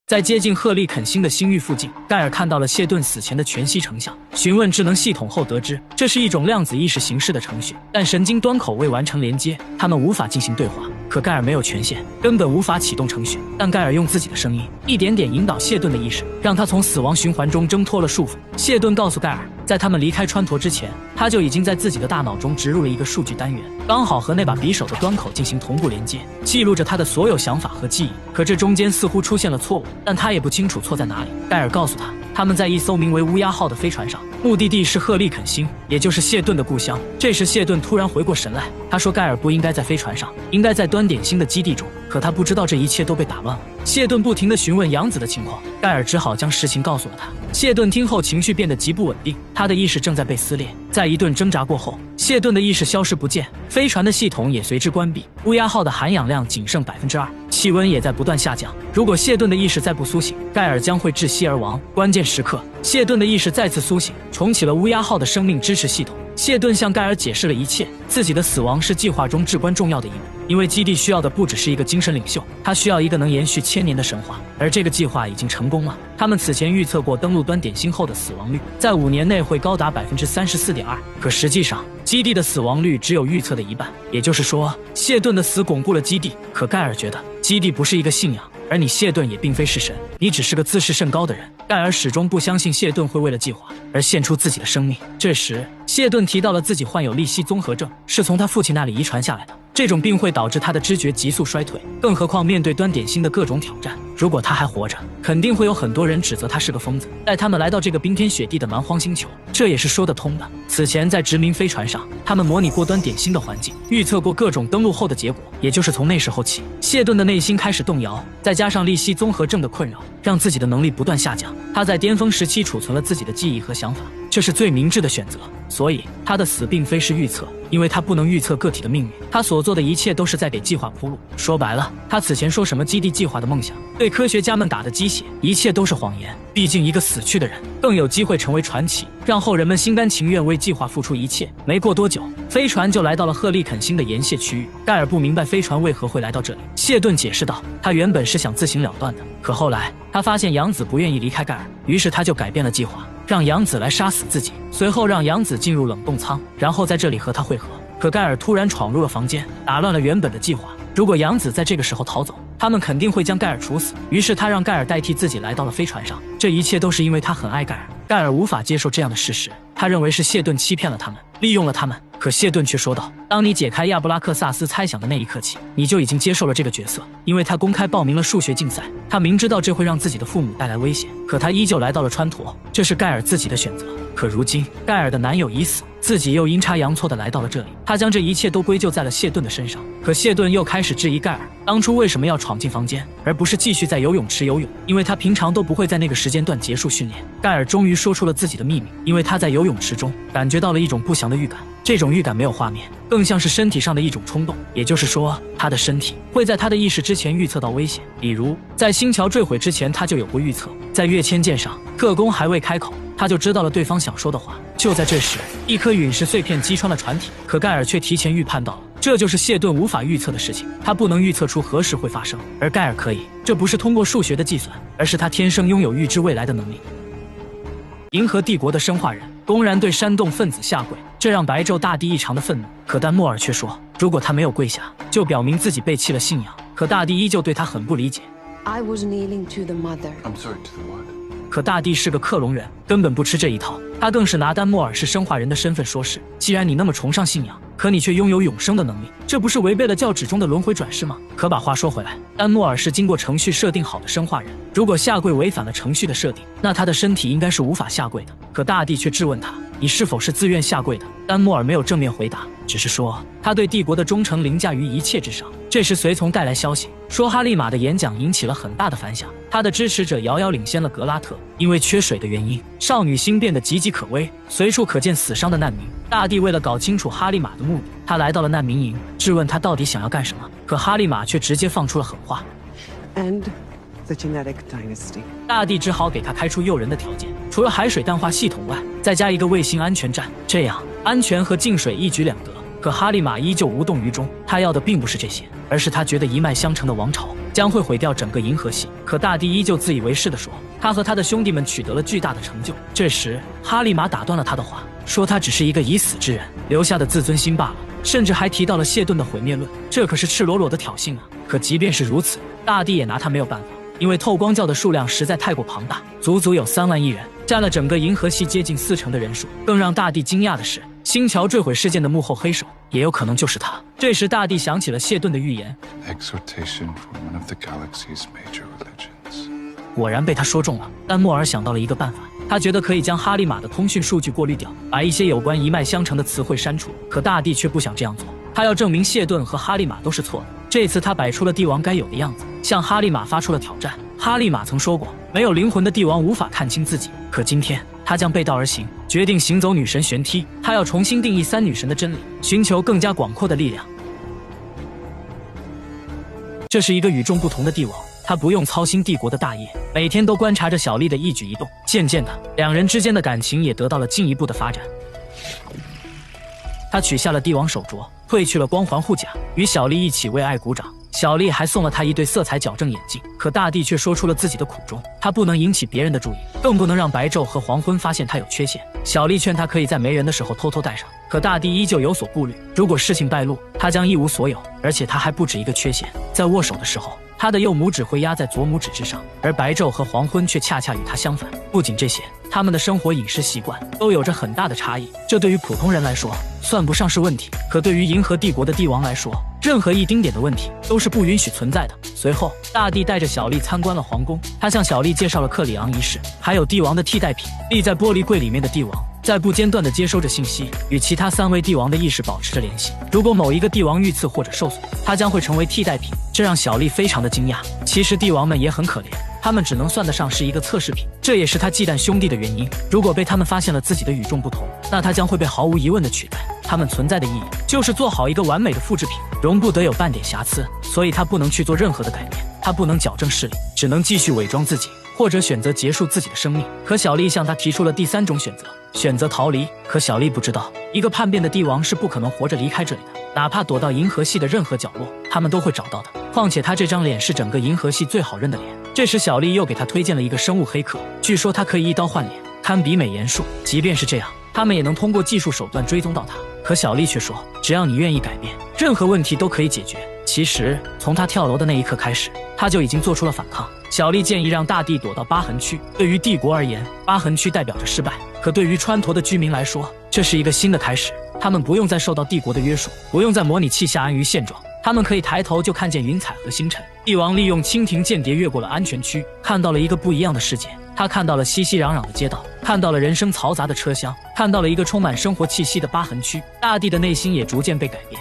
在接近赫利肯星的星域附近，盖尔看到了谢顿死前的全息成像。询问智能系统后得知，这是一种量子意识形式的程序，但神经端口未完成连接，他们无法进行对话。可盖尔没有权限，根本无法启动程序。但盖尔用自己的声音，一点点引导谢顿的意识，让他从死亡循环中挣脱了束缚。谢顿告诉盖尔，在他们离开川陀之前，他就已经在自己的大脑中植入了一个数据单元，刚好和那把匕首的端口进行同步连接，记录着他的所有想法和记忆。可这中间似乎出现了错误，但他也不清楚错在哪里。盖尔告诉他，他们在一艘名为乌鸦号的飞船上，目的地是赫利肯星，也就是谢顿的故乡。这时谢顿突然回过神来，他说盖尔不应该在飞船上，应该在端点星的基地中，可他不知道这一切都被打乱了。谢顿不停地询问杨子的情况，盖尔只好将实情告诉了他。谢顿听后情绪变得极不稳定，他的意识正在被撕裂。在一顿挣扎过后，谢顿的意识消失不见，飞船的系统也随之关闭。乌鸦号的含氧量仅剩2%，气温也在不断下降。如果谢顿的意识再不苏醒，盖尔将会窒息而亡。关键时刻，谢顿的意识再次苏醒，重启了乌鸦号的生命支持系统。谢顿向盖尔解释了一切，自己的死亡是计划中至关重要的一步，因为基地需要的不只是一个精神领袖，他需要一个能延续1000年的神话，而这个计划已经成功了。他们此前预测过登陆端点星后的死亡率在5年内会高达34.2%，可实际上基地的死亡率只有预测的一半，也就是说，谢顿的死巩固了基地。可盖尔觉得基地不是一个信仰，而你谢顿也并非是神，你只是个自视甚高的人。盖尔始终不相信谢顿会为了计划而献出自己的生命。这时，谢顿提到了自己患有利希综合症，是从他父亲那里遗传下来的。这种病会导致他的知觉急速衰退，更何况面对端点星的各种挑战，如果他还活着，肯定会有很多人指责他是个疯子，带他们来到这个冰天雪地的蛮荒星球，这也是说得通的。此前在殖民飞船上，他们模拟过端点星的环境，预测过各种登陆后的结果，也就是从那时候起，谢顿的内心开始动摇，再加上利希综合症的困扰，让自己的能力不断下降。他在巅峰时期储存了自己的记忆和想法，这是最明智的选择。所以他的死并非是预测，因为他不能预测个体的命运，他所做的一切都是在给计划铺路。说白了，他此前说什么基地计划的梦想，对科学家们打的鸡血，一切都是谎言。毕竟一个死去的人更有机会成为传奇，让后人们心甘情愿为计划付出一切。没过多久，飞船就来到了赫利肯星的沿线区域。盖尔不明白飞船为何会来到这里，谢顿解释道，他原本是想自行了断的，可后来他发现杨子不愿意离开盖尔，于是他就改变了计划，让杨子来杀死自己，随后让杨子进入冷冻舱，然后在这里和他会合。可盖尔突然闯入了房间，打乱了原本的计划。如果杨子在这个时候逃走，他们肯定会将盖尔处死。于是他让盖尔代替自己来到了飞船上，这一切都是因为他很爱盖尔。盖尔无法接受这样的事实，他认为是谢顿欺骗了他们，利用了他们。可谢顿却说道，当你解开亚布拉克萨斯猜想的那一刻起，你就已经接受了这个角色，因为他公开报名了数学竞赛，他明知道这会让自己的父母带来危险，可他依旧来到了川陀，这是盖尔自己的选择。可如今盖尔的男友已死，自己又阴差阳错的来到了这里，他将这一切都归咎在了谢顿的身上。可谢顿又开始质疑盖尔当初为什么要闯进房间，而不是继续在游泳池游泳，因为他平常都不会在那个时间段结束训练。盖尔终于说出了自己的秘密，因为他在游泳池中感觉到了一种不祥的预感，这种预感没有画面，更像是身体上的一种冲动，也就是说他的身体会在他的意识之前预测到危险。比如在星桥坠毁之前他就有过预测，在跃迁舰上特工还未开口，他就知道了对方想说的话。就在这时，一颗陨石碎片击穿了船体，可盖尔却提前预判到了，这就是谢顿无法预测的事情，他不能预测出何时会发生，而盖尔可以。这不是通过数学的计算，而是他天生拥有预知未来的能力。银河帝国的生化人公然对山洞分子下跪，这让白昼大帝异常的愤怒。可丹莫尔却说，如果他没有跪下，就表明自己背弃了信仰。可大帝依旧对他很不理解。 I was kneeling to the mother. I'm sorry, to the what? 可大帝是个克隆人，根本不吃这一套。他更是拿丹莫尔是生化人的身份说事。既然你那么崇尚信仰，可你却拥有永生的能力，这不是违背了教旨中的轮回转世吗？可把话说回来，丹莫尔是经过程序设定好的生化人，如果下跪违反了程序的设定，那他的身体应该是无法下跪的。可大帝却质问他，你是否是自愿下跪的？丹莫尔没有正面回答，只是说他对帝国的忠诚凌驾于一切之上。这时随从带来消息，说哈利玛的演讲引起了很大的反响，他的支持者遥遥领先了格拉特。因为缺水的原因，少女星变得岌岌可危，随处可见死伤的难民。大帝为了搞清楚哈利玛的目的，他来到了难民营，质问他到底想要干什么。可哈利玛却直接放出了狠话 And the genetic dynasty. 大帝只好给他开出诱人的条件，除了海水淡化系统外，再加一个卫星安全站，这样安全和净水一举两得。可哈利玛依旧无动于衷，他要的并不是这些，而是他觉得一脉相承的王朝将会毁掉整个银河系。可大帝依旧自以为是地说，他和他的兄弟们取得了巨大的成就。这时哈利玛打断了他的话，说他只是一个已死之人留下的自尊心罢了，甚至还提到了谢顿的毁灭论，这可是赤裸裸的挑衅啊！可即便是如此，大帝也拿他没有办法，因为透光教的数量实在太过庞大，足足有3万亿人，占了整个银河系接近40%的人数。更让大帝惊讶的是，星桥坠毁事件的幕后黑手也有可能就是他。这时大帝想起了谢顿的预言， Exhortation from one of the galaxy's major religions. 果然被他说中了。丹莫尔想到了一个办法，他觉得可以将哈利玛的通讯数据过滤掉，把一些有关一脉相承的词汇删除。可大帝却不想这样做，他要证明谢顿和哈利玛都是错的。这次他摆出了帝王该有的样子，向哈利玛发出了挑战。哈利玛曾说过，没有灵魂的帝王无法看清自己。可今天他将背道而行，决定行走女神旋梯。他要重新定义三女神的真理，寻求更加广阔的力量。这是一个与众不同的帝王，他不用操心帝国的大业，每天都观察着小丽的一举一动。渐渐的，两人之间的感情也得到了进一步的发展。他取下了帝王手镯，褪去了光环护甲，与小丽一起为爱鼓掌。小丽还送了他一对色彩矫正眼镜。可大帝却说出了自己的苦衷，他不能引起别人的注意，更不能让白昼和黄昏发现他有缺陷。小丽劝他可以在没人的时候偷偷戴上，可大帝依旧有所顾虑，如果事情败露，他将一无所有。而且他还不止一个缺陷，在握手的时候，他的右拇指会压在左拇指之上，而白昼和黄昏却恰恰与他相反。不仅这些，他们的生活饮食习惯都有着很大的差异，这对于普通人来说算不上是问题，可对于银河帝国的帝王来说，任何一丁点的问题都是不允许存在的。随后，大帝带着小丽参观了皇宫，他向小丽介绍了克里昂仪式，还有帝王的替代品——立在玻璃柜里面的帝王，在不间断地接收着信息，与其他3位帝王的意识保持着联系。如果某一个帝王遇刺或者受损，他将会成为替代品。这让小丽非常的惊讶。其实帝王们也很可怜，他们只能算得上是一个测试品，这也是他忌惮兄弟的原因。如果被他们发现了自己的与众不同，那他将会被毫无疑问的取代。他们存在的意义就是做好一个完美的复制品，容不得有半点瑕疵，所以他不能去做任何的改变，他不能矫正视力，只能继续伪装自己，或者选择结束自己的生命。可小丽向他提出了第3种选择，选择逃离。可小丽不知道，一个叛变的帝王是不可能活着离开这里的，哪怕躲到银河系的任何角落，他们都会找到的。况且他这张脸是整个银河系最好认的脸。这时小丽又给他推荐了一个生物黑客，据说他可以一刀换脸，堪比美颜术。即便是这样，他们也能通过技术手段追踪到他。可小丽却说，只要你愿意改变，任何问题都可以解决。其实从他跳楼的那一刻开始，他就已经做出了反抗。小丽建议让大帝躲到疤痕区，对于帝国而言，疤痕区代表着失败，可对于川陀的居民来说，这是一个新的开始。他们不用再受到帝国的约束，不用在模拟器下安于现状，他们可以抬头就看见云彩和星辰。帝王利用蜻蜓间谍越过了安全区，看到了一个不一样的世界。他看到了熙熙攘攘的街道，看到了人声嘈杂的车厢，看到了一个充满生活气息的疤痕区。大帝的内心也逐渐被改变。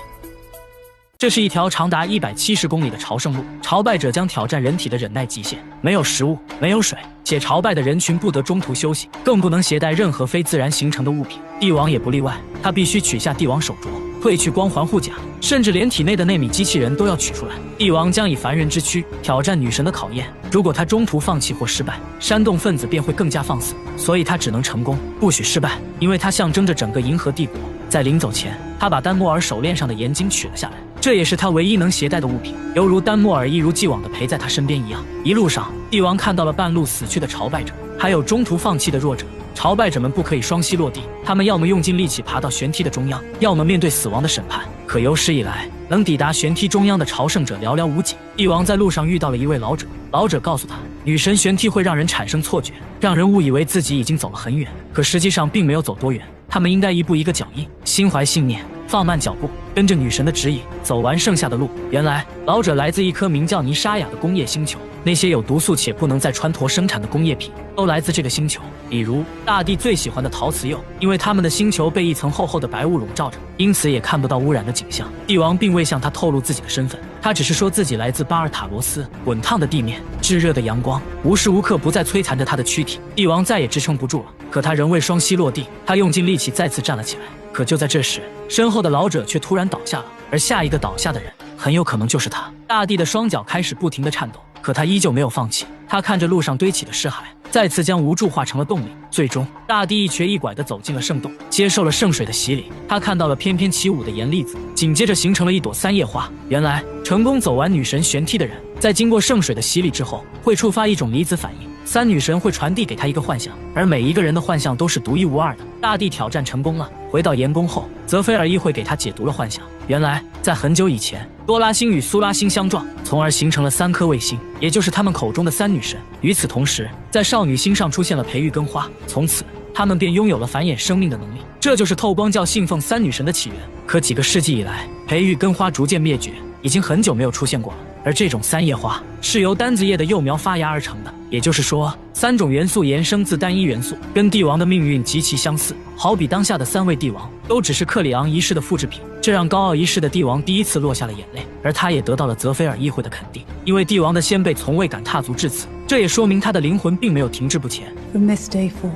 这是一条长达170公里的朝圣路，朝拜者将挑战人体的忍耐极限，没有食物，没有水，且朝拜的人群不得中途休息，更不能携带任何非自然形成的物品。帝王也不例外，他必须取下帝王手镯，褪去光环护甲，甚至连体内的纳米机器人都要取出来。帝王将以凡人之躯挑战女神的考验，如果他中途放弃或失败，煽动分子便会更加放肆，所以他只能成功，不许失败，因为他象征着整个银河帝国。在临走前，他把丹莫尔手链上的盐晶取了下来，这也是他唯一能携带的物品，犹如丹莫尔一如既往地陪在他身边一样。一路上，帝王看到了半路死去的朝拜者，还有中途放弃的弱者。朝拜者们不可以双膝落地，他们要么用尽力气爬到旋梯的中央，要么面对死亡的审判。可有史以来，能抵达旋梯中央的朝圣者寥寥无几。帝王在路上遇到了一位老者，老者告诉他，女神旋梯会让人产生错觉，让人误以为自己已经走了很远，可实际上并没有走多远。他们应该一步一个脚印，心怀信念，放慢脚步，跟着女神的指引走完剩下的路。原来老者来自一颗名叫尼沙雅的工业星球，那些有毒素且不能在川陀生产的工业品都来自这个星球，比如大地最喜欢的陶瓷釉。因为他们的星球被一层厚厚的白雾笼罩着，因此也看不到污染的景象。帝王并未向他透露自己的身份，他只是说自己来自巴尔塔罗斯。滚烫的地面，炙热的阳光，无时无刻不在摧残着他的躯体。帝王再也支撑不住了，可他仍未双膝落地，他用尽力气再次站了起来。可就在这时，身后的老者却突然倒下了，而下一个倒下的人很有可能就是他。大地的双脚开始不停地颤抖，可他依旧没有放弃。他看着路上堆起的尸骸，再次将无助化成了动力。最终，大地一瘸一拐地走进了圣洞，接受了圣水的洗礼。他看到了翩翩起舞的盐粒子，紧接着形成了一朵3叶花。原来，成功走完女神旋梯的人，在经过圣水的洗礼之后，会触发一种离子反应。3女神会传递给他一个幻象，而每一个人的幻象都是独一无二的。大地挑战成功了，回到盐宫后，泽菲尔议会给他解读了幻象。原来，在很久以前，多拉星与苏拉星相撞，从而形成了3颗卫星，也就是他们口中的3女神。与此同时，在少女星上出现了培育根花，从此他们便拥有了繁衍生命的能力。这就是透光教信奉3女神的起源。可几个世纪以来，培育根花逐渐灭绝，已经很久没有出现过了。而这种三叶花是由单子叶的幼苗发芽而成的，也就是说3种元素衍生自单一元素，跟帝王的命运极其相似。好比当下的3位帝王都只是克里昂一世的复制品，这让高傲一世的帝王第一次落下了眼泪，而他也得到了泽菲尔议会的肯定，因为帝王的先辈从未敢踏足至此，这也说明他的灵魂并没有停滞不前。 From this day forth,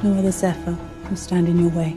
no other Zephyr will stand in your way.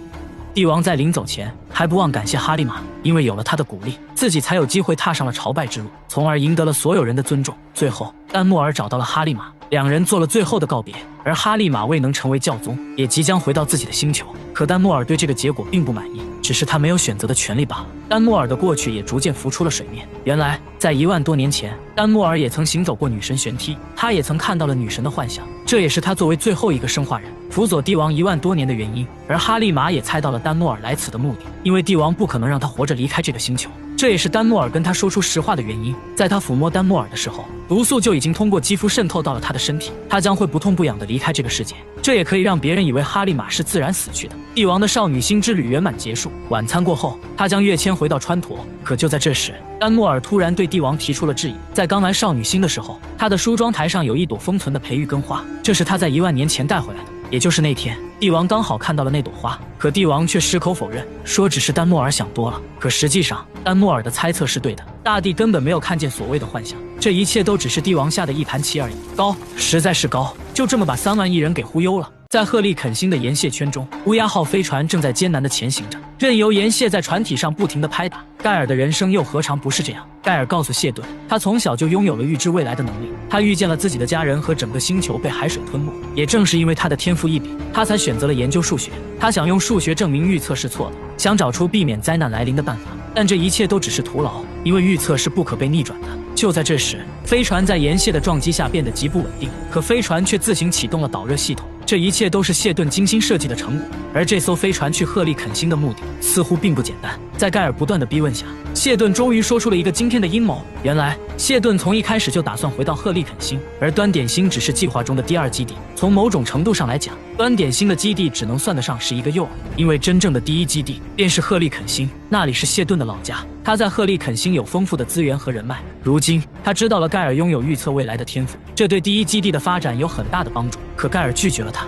帝王在临走前还不忘感谢哈利玛，因为有了他的鼓励，自己才有机会踏上了朝拜之路，从而赢得了所有人的尊重。最后，丹莫尔找到了哈利玛，两人做了最后的告别。而哈利玛未能成为教宗，也即将回到自己的星球。可丹莫尔对这个结果并不满意，只是他没有选择的权利罢了。丹莫尔的过去也逐渐浮出了水面。原来，在1万多年前，丹莫尔也曾行走过女神玄梯，他也曾看到了女神的幻想，这也是他作为最后一个生化人辅佐帝王1万多年的原因。而哈利玛也猜到了丹莫尔来此的目的，因为帝王不可能让他活着离开这个星球。这也是丹莫尔跟他说出实话的原因。在他抚摸丹莫尔的时候，毒素就已经通过肌肤渗透到了他的身体，他将会不痛不痒地离开这个世界。这也可以让别人以为哈利玛是自然死去的。帝王的少女星之旅圆满结束，晚餐过后，他将跃迁回到川陀。可就在这时，丹莫尔突然对帝王提出了质疑。在刚来少女星的时候，他的梳妆台上有一朵封存的培育根花，这是他在1万年前带回来的。也就是那天，帝王刚好看到了那朵花，可帝王却矢口否认，说只是丹莫尔想多了。可实际上，丹莫尔的猜测是对的，大帝根本没有看见所谓的幻想，这一切都只是帝王下的一盘棋而已。高，实在是高，就这么把3万亿人给忽悠了。在赫利肯星的岩蟹圈中，乌鸦号飞船正在艰难地前行着，任由岩蟹在船体上不停地拍打。盖尔的人生又何尝不是这样？盖尔告诉谢顿，他从小就拥有了预知未来的能力，他预见了自己的家人和整个星球被海水吞没。也正是因为他的天赋异禀，他才选择了研究数学。他想用数学证明预测是错的，想找出避免灾难来临的办法，但这一切都只是徒劳，因为预测是不可被逆转的。就在这时，飞船在岩蟹的撞击下变得极不稳定，可飞船却自行启动了导热系统。这一切都是谢顿精心设计的成果，而这艘飞船去赫利肯星的目的似乎并不简单。在盖尔不断的逼问下，谢顿终于说出了一个惊天的阴谋。原来，谢顿从一开始就打算回到赫利肯星，而端点星只是计划中的第2基地。从某种程度上来讲，端点星的基地只能算得上是一个诱饵，因为真正的第1基地便是赫利肯星，那里是谢顿的老家。他在赫利肯星有丰富的资源和人脉。如今，他知道了盖尔拥有预测未来的天赋，这对第1基地的发展有很大的帮助。可盖尔拒绝了他。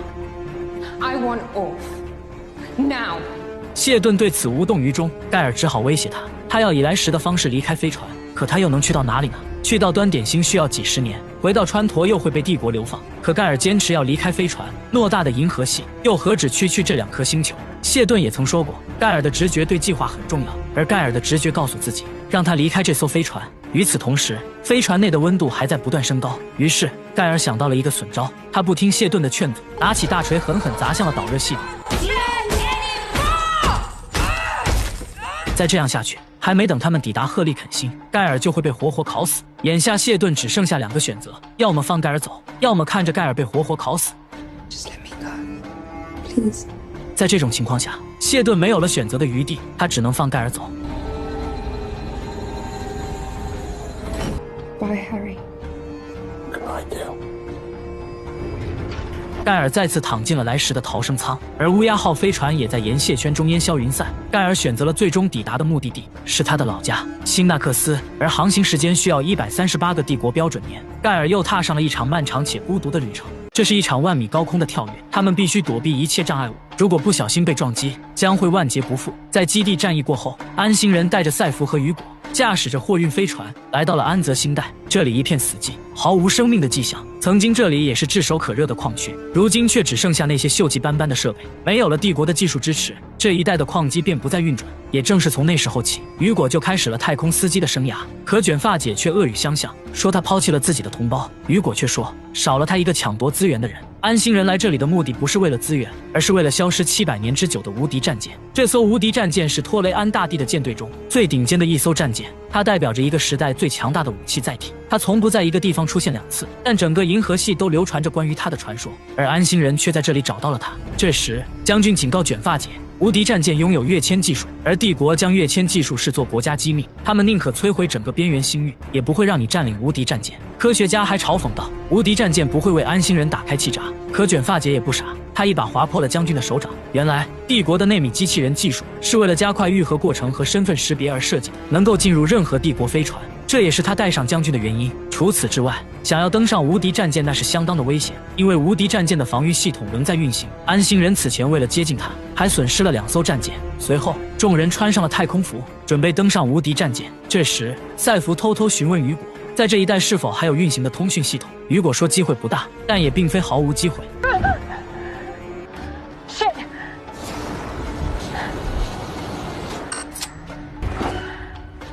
I want off. Now. 谢顿对此无动于衷，盖尔只好威胁他，他要以来时的方式离开飞船，可他又能去到哪里呢？去到端点星需要几10年，回到川陀又会被帝国流放。可盖尔坚持要离开飞船，偌大的银河系又何止区区这2颗星球？谢顿也曾说过，盖尔的直觉对计划很重要，而盖尔的直觉告诉自己，让他离开这艘飞船。与此同时，飞船内的温度还在不断升高。于是，盖尔想到了一个损招，他不听谢顿的劝阻，拿起大锤狠狠砸向了导热系统。再这样下去，还没等他们抵达赫利肯星，盖尔就会被活活烤死。眼下谢顿只剩下2个选择，要么放盖尔走，要么看着盖尔被活活烤死。Just let me go, please. 在这种情况下，谢顿没有了选择的余地，他只能放盖尔走。Bye, Harry. Goodbye, Dale. 盖尔再次躺进了来时的逃生舱，而乌鸦号飞船也在岩蟹圈中烟消云散。盖尔选择了最终抵达的目的地，是他的老家辛纳克斯，而航行时间需要138个帝国标准年。盖尔又踏上了一场漫长且孤独的旅程，这是一场1万米高空的跳跃，他们必须躲避一切障碍物，如果不小心被撞击，将会万劫不复。在基地战役过后，安星人带着赛弗和雨果，驾驶着货运飞船来到了安泽星带，这里一片死寂，毫无生命的迹象。曾经这里也是炙手可热的矿区，如今却只剩下那些锈迹斑斑的设备。没有了帝国的技术支持，这一带的矿机便不再运转。也正是从那时候起，雨果就开始了太空司机的生涯。可卷发姐却恶语相向，说他抛弃了自己的同胞。雨果却说，少了他一个抢夺资源的人。安星人来这里的目的不是为了资源，而是为了消失700年之久的无敌战舰。这艘无敌战舰是托雷安大帝的舰队中最顶尖的一艘战舰，它代表着一个时代最强大的武器载体。它从不在一个地方出现2次，但整个银河系都流传着关于它的传说，而安星人却在这里找到了它。这时，将军警告卷发姐，无敌战舰拥有跃迁技术，而帝国将跃迁技术视作国家机密，他们宁可摧毁整个边缘星域，也不会让你占领无敌战舰。科学家还嘲讽道，无敌战舰不会为安星人打开气闸。可卷发姐也不傻，他一把划破了将军的手掌。原来，帝国的纳米机器人技术是为了加快愈合过程和身份识别而设计的，能够进入任何帝国飞船。这也是他带上将军的原因。除此之外，想要登上无敌战舰那是相当的危险，因为无敌战舰的防御系统仍在运行。安星人此前为了接近他，还损失了2艘战舰。随后，众人穿上了太空服，准备登上无敌战舰。这时，赛弗偷偷询问雨果，在这一带是否还有运行的通讯系统。雨果说机会不大，但也并非毫无机会。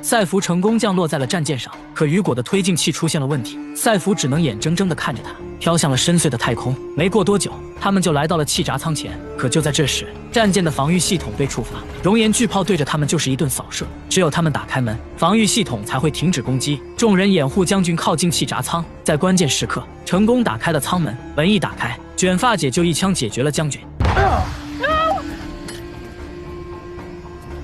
赛弗成功降落在了战舰上，可雨果的推进器出现了问题，赛弗只能眼睁睁地看着他飘向了深邃的太空。没过多久，他们就来到了气闸舱前。可就在这时，战舰的防御系统被触发，熔岩巨炮对着他们就是一顿扫射。只有他们打开门，防御系统才会停止攻击。众人掩护将军靠近气闸舱，在关键时刻成功打开了舱门。门一打开，卷发姐就一枪解决了将军。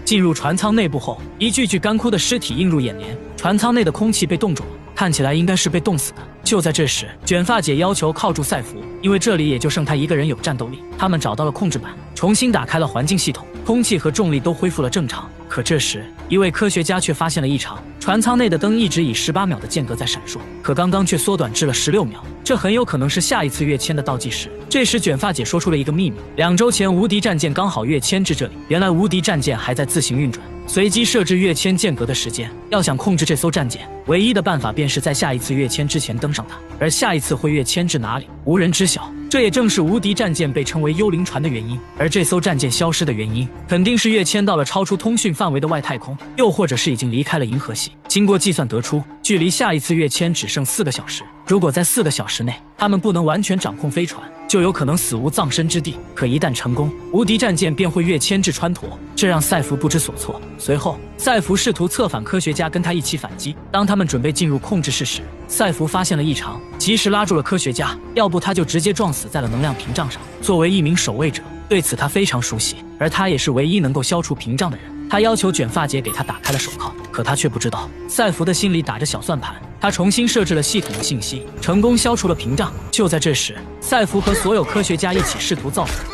进入船舱内部后，一具具干枯的尸体映入眼帘，船舱内的空气被冻住了，看起来应该是被冻死的。就在这时，卷发姐要求靠住赛弗，因为这里也就剩他一个人有战斗力。他们找到了控制板，重新打开了环境系统，空气和重力都恢复了正常。可这时，一位科学家却发现了异常，船舱内的灯一直以18秒的间隔在闪烁，可刚刚却缩短至了16秒，这很有可能是下一次跃迁的倒计时。这时，卷发姐说出了一个秘密：2周前无敌战舰刚好跃迁至这里，原来无敌战舰还在自行运转，随机设置跃迁间隔的时间。要想控制这艘战舰，唯一的办法便是在下一次跃迁之前登上它，而下一次会跃迁至哪里，无人知晓。这也正是无敌战舰被称为幽灵船的原因。而这艘战舰消失的原因，肯定是跃迁到了超出通讯范围的外太空，又或者是已经离开了银河系。经过计算得出，距离下一次跃迁只剩4个小时。如果在4个小时内，他们不能完全掌控飞船，就有可能死无葬身之地。可一旦成功，无敌战舰便会跃迁至川陀，这让赛弗不知所措。随后，赛弗试图策反科学家，跟他一起反击。当他们准备进入控制室时，赛弗发现了异常，及时拉住了科学家，要不他就直接撞死在了能量屏障上。作为一名守卫者，对此他非常熟悉，而他也是唯一能够消除屏障的人。他要求卷发姐给他打开了手铐，可他却不知道，赛弗的心里打着小算盘。他重新设置了系统的信息，成功消除了屏障。就在这时，赛弗和所有科学家一起试图造反，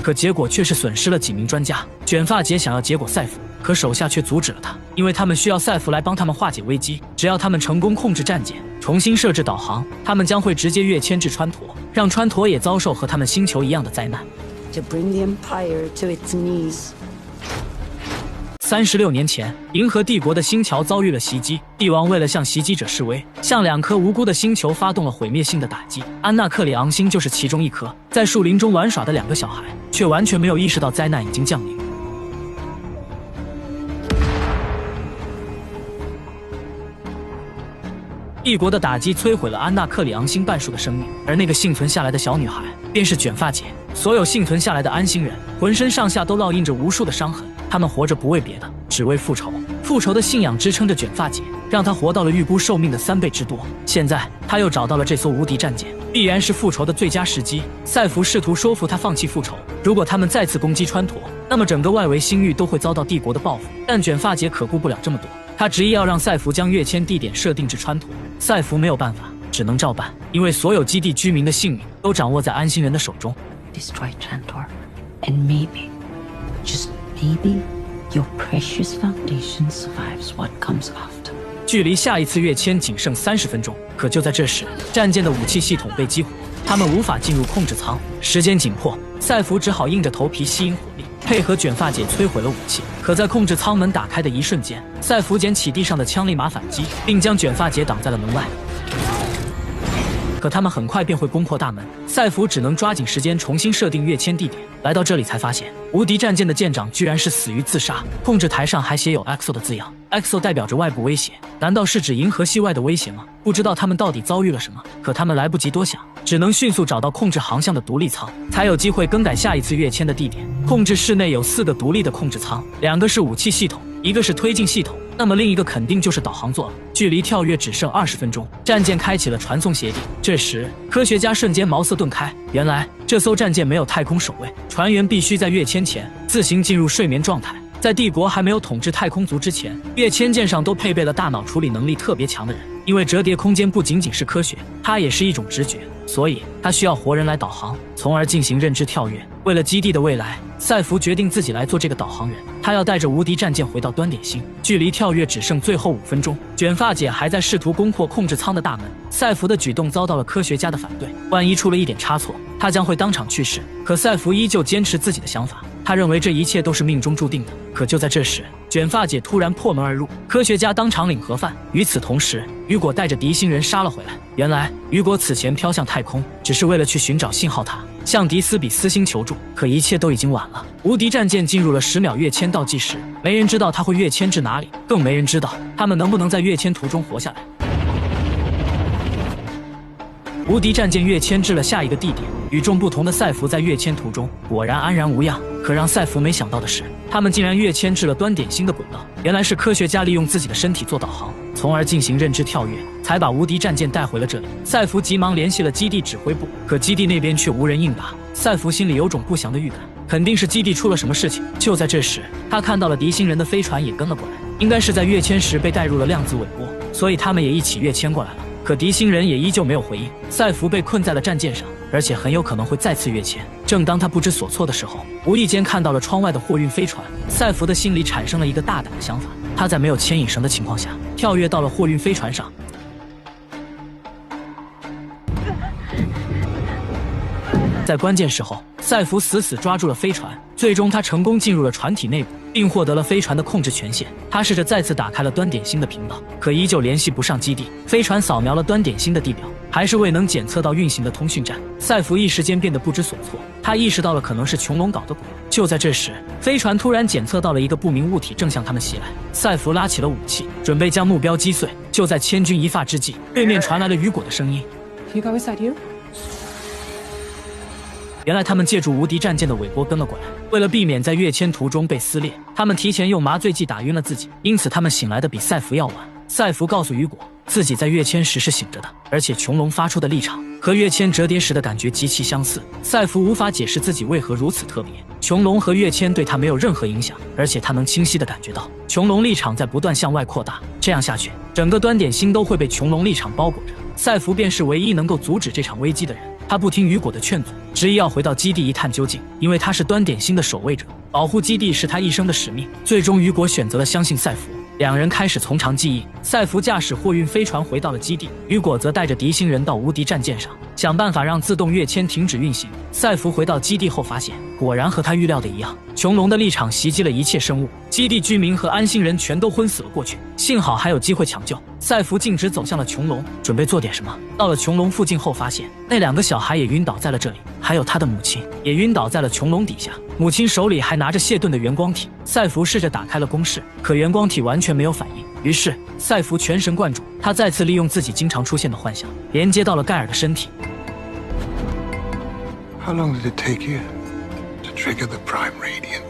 可结果却是损失了几名专家。卷发姐想要结果赛弗，可手下却阻止了他，因为他们需要赛弗来帮他们化解危机。只要他们成功控制战舰，重新设置导航，他们将会直接跃迁至川陀，让川陀也遭受和他们星球一样的灾难。To bring the Empire to its knees. 36年前，银河帝国的星桥遭遇了袭击，帝王为了向袭击者示威，向2颗无辜的星球发动了毁灭性的打击。安纳克里昂星就是其中一颗。在树林中玩耍的2个小孩，却完全没有意识到灾难已经降临。帝国的打击摧毁了安纳克里昂星半数的生命，而那个幸存下来的小女孩便是卷发姐。所有幸存下来的安星人，浑身上下都烙印着无数的伤痕，他们活着不为别的，只为复仇。复仇的信仰支撑着卷发姐，让她活到了预估寿命的3倍之多。现在，她又找到了这艘无敌战舰，必然是复仇的最佳时机。赛弗试图说服他放弃复仇，如果他们再次攻击川陀，那么整个外围星域都会遭到帝国的报复。但卷发姐可顾不了这么多，他执意要让赛弗将跃迁地点设定至川陀。赛弗没有办法，只能照办，因为所有基地居民的性命都掌握在安星人的手中。Destroy Trantor, and maybe, just maybe, your precious foundation survives what comes after. 距离下一次跃迁仅剩30分钟，可就在这时，战舰的武器系统被激活，他们无法进入控制舱。时间紧迫，赛弗只好硬着头皮吸引火力，配合卷发姐摧毁了武器。可在控制舱门打开的一瞬间，赛弗捡起地上的枪立马反击，并将卷发姐挡在了门外。可他们很快便会攻破大门，赛弗只能抓紧时间重新设定跃迁地点。来到这里才发现，无敌战舰的舰长居然是死于自杀，控制台上还写有 EXO 的字样。EXO 代表着外部威胁，难道是指银河系外的威胁吗？不知道他们到底遭遇了什么，可他们来不及多想，只能迅速找到控制航向的独立舱，才有机会更改下一次跃迁的地点。控制室内有4个独立的控制舱，2个是武器系统，一个是推进系统，那么另一个肯定就是导航座了。距离跳跃只剩20分钟，战舰开启了传送协定。这时，科学家瞬间茅塞顿开，原来这艘战舰没有太空守卫，船员必须在跃迁前自行进入睡眠状态。在帝国还没有统治太空族之前，跃迁舰上都配备了大脑处理能力特别强的人。因为折叠空间不仅仅是科学，它也是一种直觉，所以它需要活人来导航，从而进行认知跳跃。为了基地的未来，赛弗决定自己来做这个导航人。他要带着无敌战舰回到端点星，距离跳跃只剩最后5分钟。卷发姐还在试图攻破控制舱的大门，赛弗的举动遭到了科学家的反对，万一出了一点差错，他将会当场去世。可赛弗依旧坚持自己的想法，他认为这一切都是命中注定的。可就在这时，卷发姐突然破门而入，科学家当场领盒饭。与此同时，雨果带着敌星人杀了回来。原来雨果此前飘向太空，只是为了去寻找信号塔，向迪斯比斯星求助。可一切都已经晚了，无敌战舰进入了10秒跃迁倒计时，没人知道它会跃迁至哪里，更没人知道他们能不能在跃迁途中活下来。无敌战舰跃迁至了下一个地点，与众不同的赛弗在跃迁途中果然安然无恙。可让赛弗没想到的是，他们竟然跃迁至了端点星的轨道。原来是科学家利用自己的身体做导航，从而进行认知跳跃，才把无敌战舰带回了这里。赛弗急忙联系了基地指挥部，可基地那边却无人应答。赛弗心里有种不祥的预感，肯定是基地出了什么事情。就在这时，他看到了敌星人的飞船也跟了过来，应该是在跃迁时被带入了量子尾波，所以他们也一起跃迁过来了。可敌星人也依旧没有回应，赛弗被困在了战舰上，而且很有可能会再次跃迁。正当他不知所措的时候，无意间看到了窗外的货运飞船，赛弗的心里产生了一个大胆的想法，他在没有牵引绳的情况下跳跃到了货运飞船上。在关键时候，赛弗死死抓住了飞船，最终他成功进入了船体内部，并获得了飞船的控制权限。他试着再次打开了端点星的频道，可依旧联系不上基地。飞船扫描了端点星的地表，还是未能检测到运行的通讯站。赛弗一时间变得不知所措，他意识到了可能是穹隆搞的鬼。就在这时，飞船突然检测到了一个不明物体正向他们袭来。赛弗拉起了武器，准备将目标击碎。就在千钧一发之际，对面传来了雨果的声音。Hugo is that you? 原来他们借助无敌战舰的尾波跟了过来，为了避免在跃迁途中被撕裂，他们提前用麻醉剂打晕了自己，因此他们醒来的比赛弗要晚。赛弗告诉雨果，自己在跃迁时是醒着的，而且穹隆发出的立场和跃迁折叠时的感觉极其相似。赛弗无法解释自己为何如此特别，穹隆和跃迁对他没有任何影响，而且他能清晰地感觉到穹隆立场在不断向外扩大，这样下去，整个端点星都会被穹隆立场包裹着。赛弗便是唯一能够阻止这场危机的人。他不听雨果的劝阻，执意要回到基地一探究竟，因为他是端点星的守卫者，保护基地是他一生的使命。最终，雨果选择了相信赛弗，两人开始从长计议。赛弗驾驶货运飞船回到了基地，雨果则带着敌星人到无敌战舰上，想办法让自动跃迁停止运行。赛弗回到基地后发现，果然和他预料的一样，穹隆的立场袭击了一切生物，基地居民和安心人全都昏死了过去。幸好还有机会抢救，赛弗径直走向了穹隆，准备做点什么。到了穹隆附近后，发现那2个小孩也晕倒在了这里，还有他的母亲也晕倒在了穹隆底下，母亲手里还拿着谢顿的原光体。赛弗试着打开了公式，可原光体完全没有反应。于是赛弗全神贯注，他再次利用自己经常出现的幻想，连接到了盖尔的身体。 How long did it take you to trigger the Prime Radiant?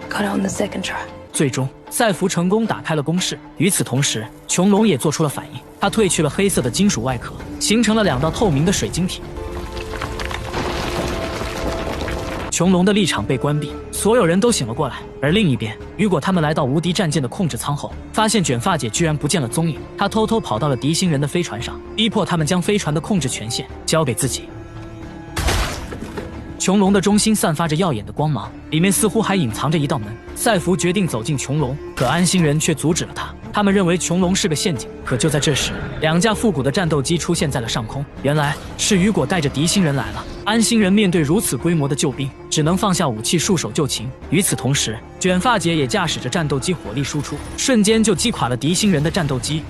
Got it on the second try. 最终，赛弗成功打开了公式。与此同时，穹隆也做出了反应，他褪去了黑色的金属外壳，形成了2道透明的水晶体。穹隆的立场被关闭，所有人都醒了过来。而另一边，雨果他们来到无敌战舰的控制舱后，发现卷发姐居然不见了踪影。他偷偷跑到了敌星人的飞船上，逼迫他们将飞船的控制权限交给自己。 穹隆的中心散发着耀眼的光芒，里面似乎还隐藏着一道门。赛弗决定走进穹隆，可安心人却阻止了他。他们认为穹隆是个陷阱。可就在这时，2架复古的战斗机出现在了上空。原来是雨果带着敌星人来了。安心人面对如此规模的救兵，只能放下武器束手就擒。与此同时，卷发姐也驾驶着战斗机火力输出，瞬间就击垮了敌星人的战斗机。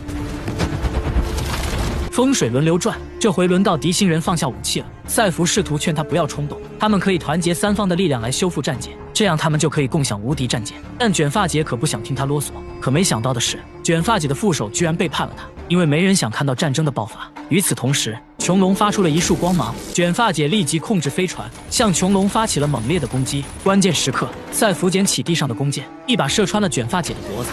风水轮流转，这回轮到敌星人放下武器了。赛弗试图劝他不要冲动，他们可以团结3方的力量来修复战舰，这样他们就可以共享无敌战舰。但卷发姐可不想听他啰嗦。可没想到的是，卷发姐的副手居然背叛了他，因为没人想看到战争的爆发。与此同时，穹隆发出了一束光芒，卷发姐立即控制飞船，向穹隆发起了猛烈的攻击。关键时刻，赛弗捡起地上的弓箭，一把射穿了卷发姐的脖子。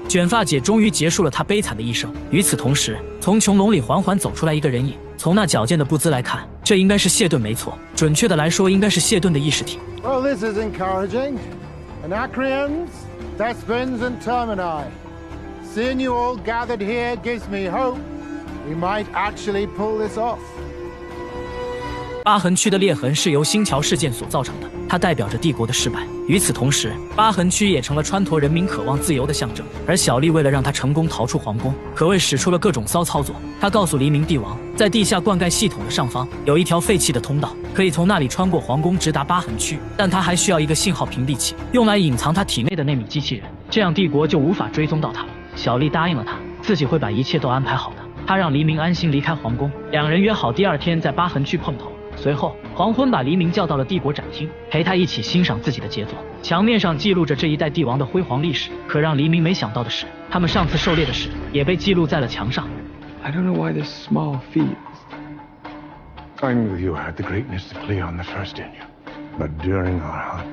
卷发姐终于结束了她悲惨的一生。与此同时，从穹隆里缓缓走出来一个人影。从那矫健的步姿来看，这应该是谢顿没错。准确的来说，应该是谢顿的意识体。Well, this is encouraging. Anacreons, Despins, and Termini. Seeing you all gathered here gives me hope we might actually pull this off. 疤痕区的裂痕是由星桥事件所造成的，它代表着帝国的失败。与此同时，疤痕区也成了川陀人民渴望自由的象征。而小丽为了让他成功逃出皇宫，可谓使出了各种骚操作。他告诉黎明帝王，在地下灌溉系统的上方有一条废弃的通道，可以从那里穿过皇宫直达疤痕区，但他还需要一个信号屏蔽器，用来隐藏他体内的纳米机器人，这样帝国就无法追踪到他了。小丽答应了他，自己会把一切都安排好的。他让黎明安心离开皇宫，两人约好第二天在疤痕区碰头。随后，黄昏把黎明叫到了帝国展厅，陪他一起欣赏自己的杰作。墙面上记录着这一代帝王的辉煌历史。可让黎明没想到的是，他们上次狩猎的事也被记录在了墙上。I don't know why this small feat. I knew you had the greatness of Cleon the First in you, but during our hunt,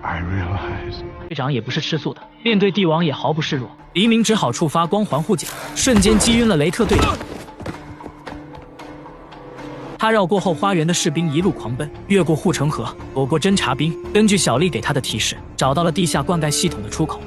I realized. 队长也不是吃素的，面对帝王也毫不示弱。黎明只好触发光环护甲，瞬间击晕了雷特队长。他绕过后花园的士兵，一路狂奔，越过护城河，躲过侦察兵。根据小丽给他的提示，找到了地下灌溉系统的出口。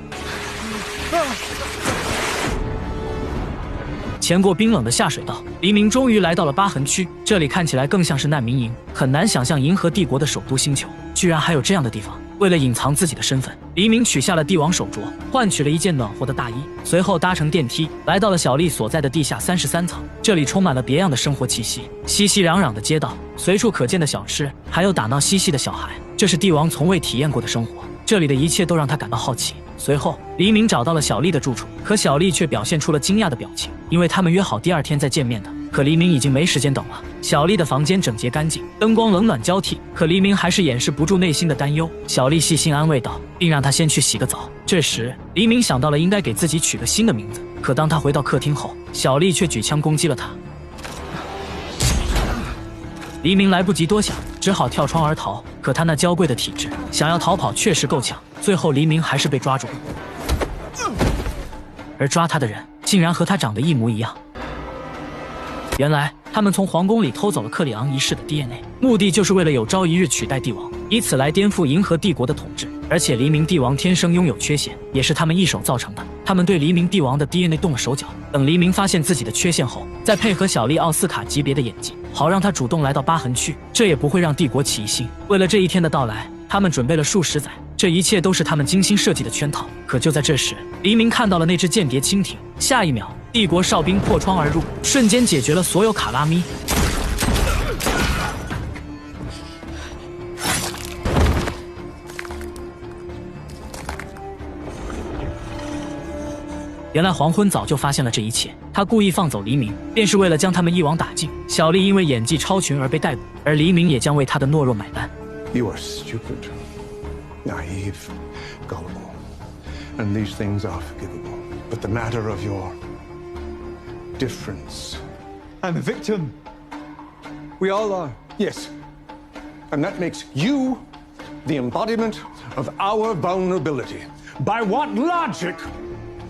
潜过冰冷的下水道，黎明终于来到了疤痕区。这里看起来更像是难民营，很难想象银河帝国的首都星球居然还有这样的地方。为了隐藏自己的身份，黎明取下了帝王手镯，换取了一件暖和的大衣，随后搭乘电梯来到了小丽所在的地下33层。这里充满了别样的生活气息，熙熙攘攘的街道，随处可见的小吃，还有打闹嬉戏的小孩，这是帝王从未体验过的生活。这里的一切都让他感到好奇。随后，黎明找到了小丽的住处，可小丽却表现出了惊讶的表情，因为他们约好第二天再见面的。可黎明已经没时间等了。小丽的房间整洁干净，灯光冷暖交替，可黎明还是掩饰不住内心的担忧。小丽细心安慰道，并让他先去洗个澡。这时，黎明想到了应该给自己取个新的名字，可当他回到客厅后，小丽却举枪攻击了他。黎明来不及多想，只好跳窗而逃。可他那娇贵的体质，想要逃跑确实够呛。最后，黎明还是被抓住了，而抓他的人竟然和他长得一模一样。原来他们从皇宫里偷走了克里昂一世的 DNA， 目的就是为了有朝一日取代帝王，以此来颠覆银河帝国的统治。而且黎明帝王天生拥有缺陷，也是他们一手造成的。他们对黎明帝王的 DNA 动了手脚，等黎明发现自己的缺陷后，再配合小丽奥斯卡级别的演技，好让他主动来到疤痕区，这也不会让帝国起疑心。为了这一天的到来，他们准备了数十载，这一切都是他们精心设计的圈套。可就在这时，黎明看到了那只间谍蜻蜓，下一秒，帝国哨兵破窗而入，瞬间解决了所有卡拉咪。原来黄昏早就发现了这一切，他故意放走黎明，便是为了将他们一网打尽。小丽因为演技超群而被逮捕，而黎明也将为他的懦弱买单。You are stupid, naive, gullible, and these things are forgivable. But the matter of your difference. I'm a victim. We all are. Yes, and that makes you the embodiment of our vulnerability. By what logic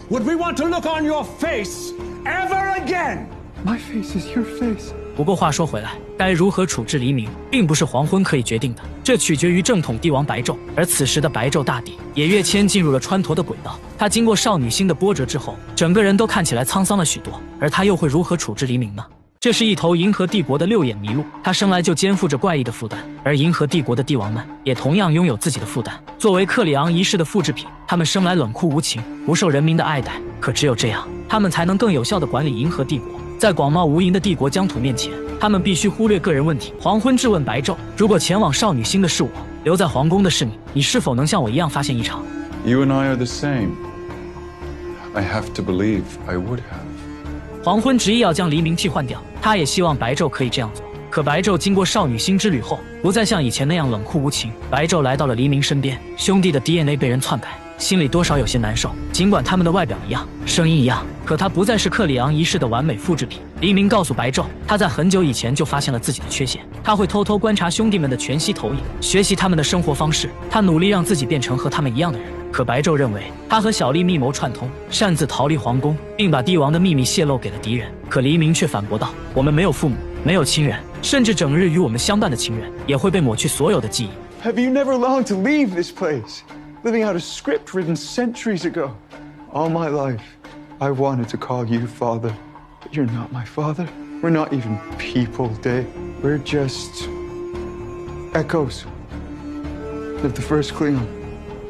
would we want to look on your face ever again? My face is your face. 不过话说回来，该如何处置黎明，并不是黄昏可以决定的，这取决于正统帝王白昼。而此时的白昼大帝也跃迁进入了川陀的轨道，他经过少女星的波折之后，整个人都看起来沧桑了许多。而他又会如何处置黎明呢？这是一头银河帝国的六眼麋鹿，他生来就肩负着怪异的负担，而银河帝国的帝王们也同样拥有自己的负担。作为克里昂一世的复制品，他们生来冷酷无情，不受人民的爱戴。可只有这样，他们才能更有效地管理银河帝国。在广袤无垠的帝国疆土面前，他们必须忽略个人问题。黄昏质问白昼：如果前往少女星的是我，留在皇宫的是你，你是否能像我一样发现异常？ You and I are the same. I have to believe I would have. 黄昏执意要将黎明替换掉，他也希望白昼可以这样做。可白昼经过少女星之旅后，不再像以前那样冷酷无情。白昼来到了黎明身边，兄弟的 DNA 被人篡改，心里多少有些难受。尽管他们的外表一样，声音一样，可他不再是克里昂一世的完美复制品。黎明告诉白昼，他在很久以前就发现了自己的缺陷，他会偷偷观察兄弟们的全息投影，学习他们的生活方式，他努力让自己变成和他们一样的人。可白昼认为他和小丽密谋串通，擅自逃离皇宫，并把帝王的秘密泄露给了敌人。可黎明却反驳道：我们没有父母，没有亲人，甚至整日与我们相伴的情人也会被抹去所有的记忆。Have you never longed to leave this place? Living out a script written centuries ago. All my life, I wanted to call you father, but you're not my father. We're not even people, Day. We're just echoes of the first Klingon.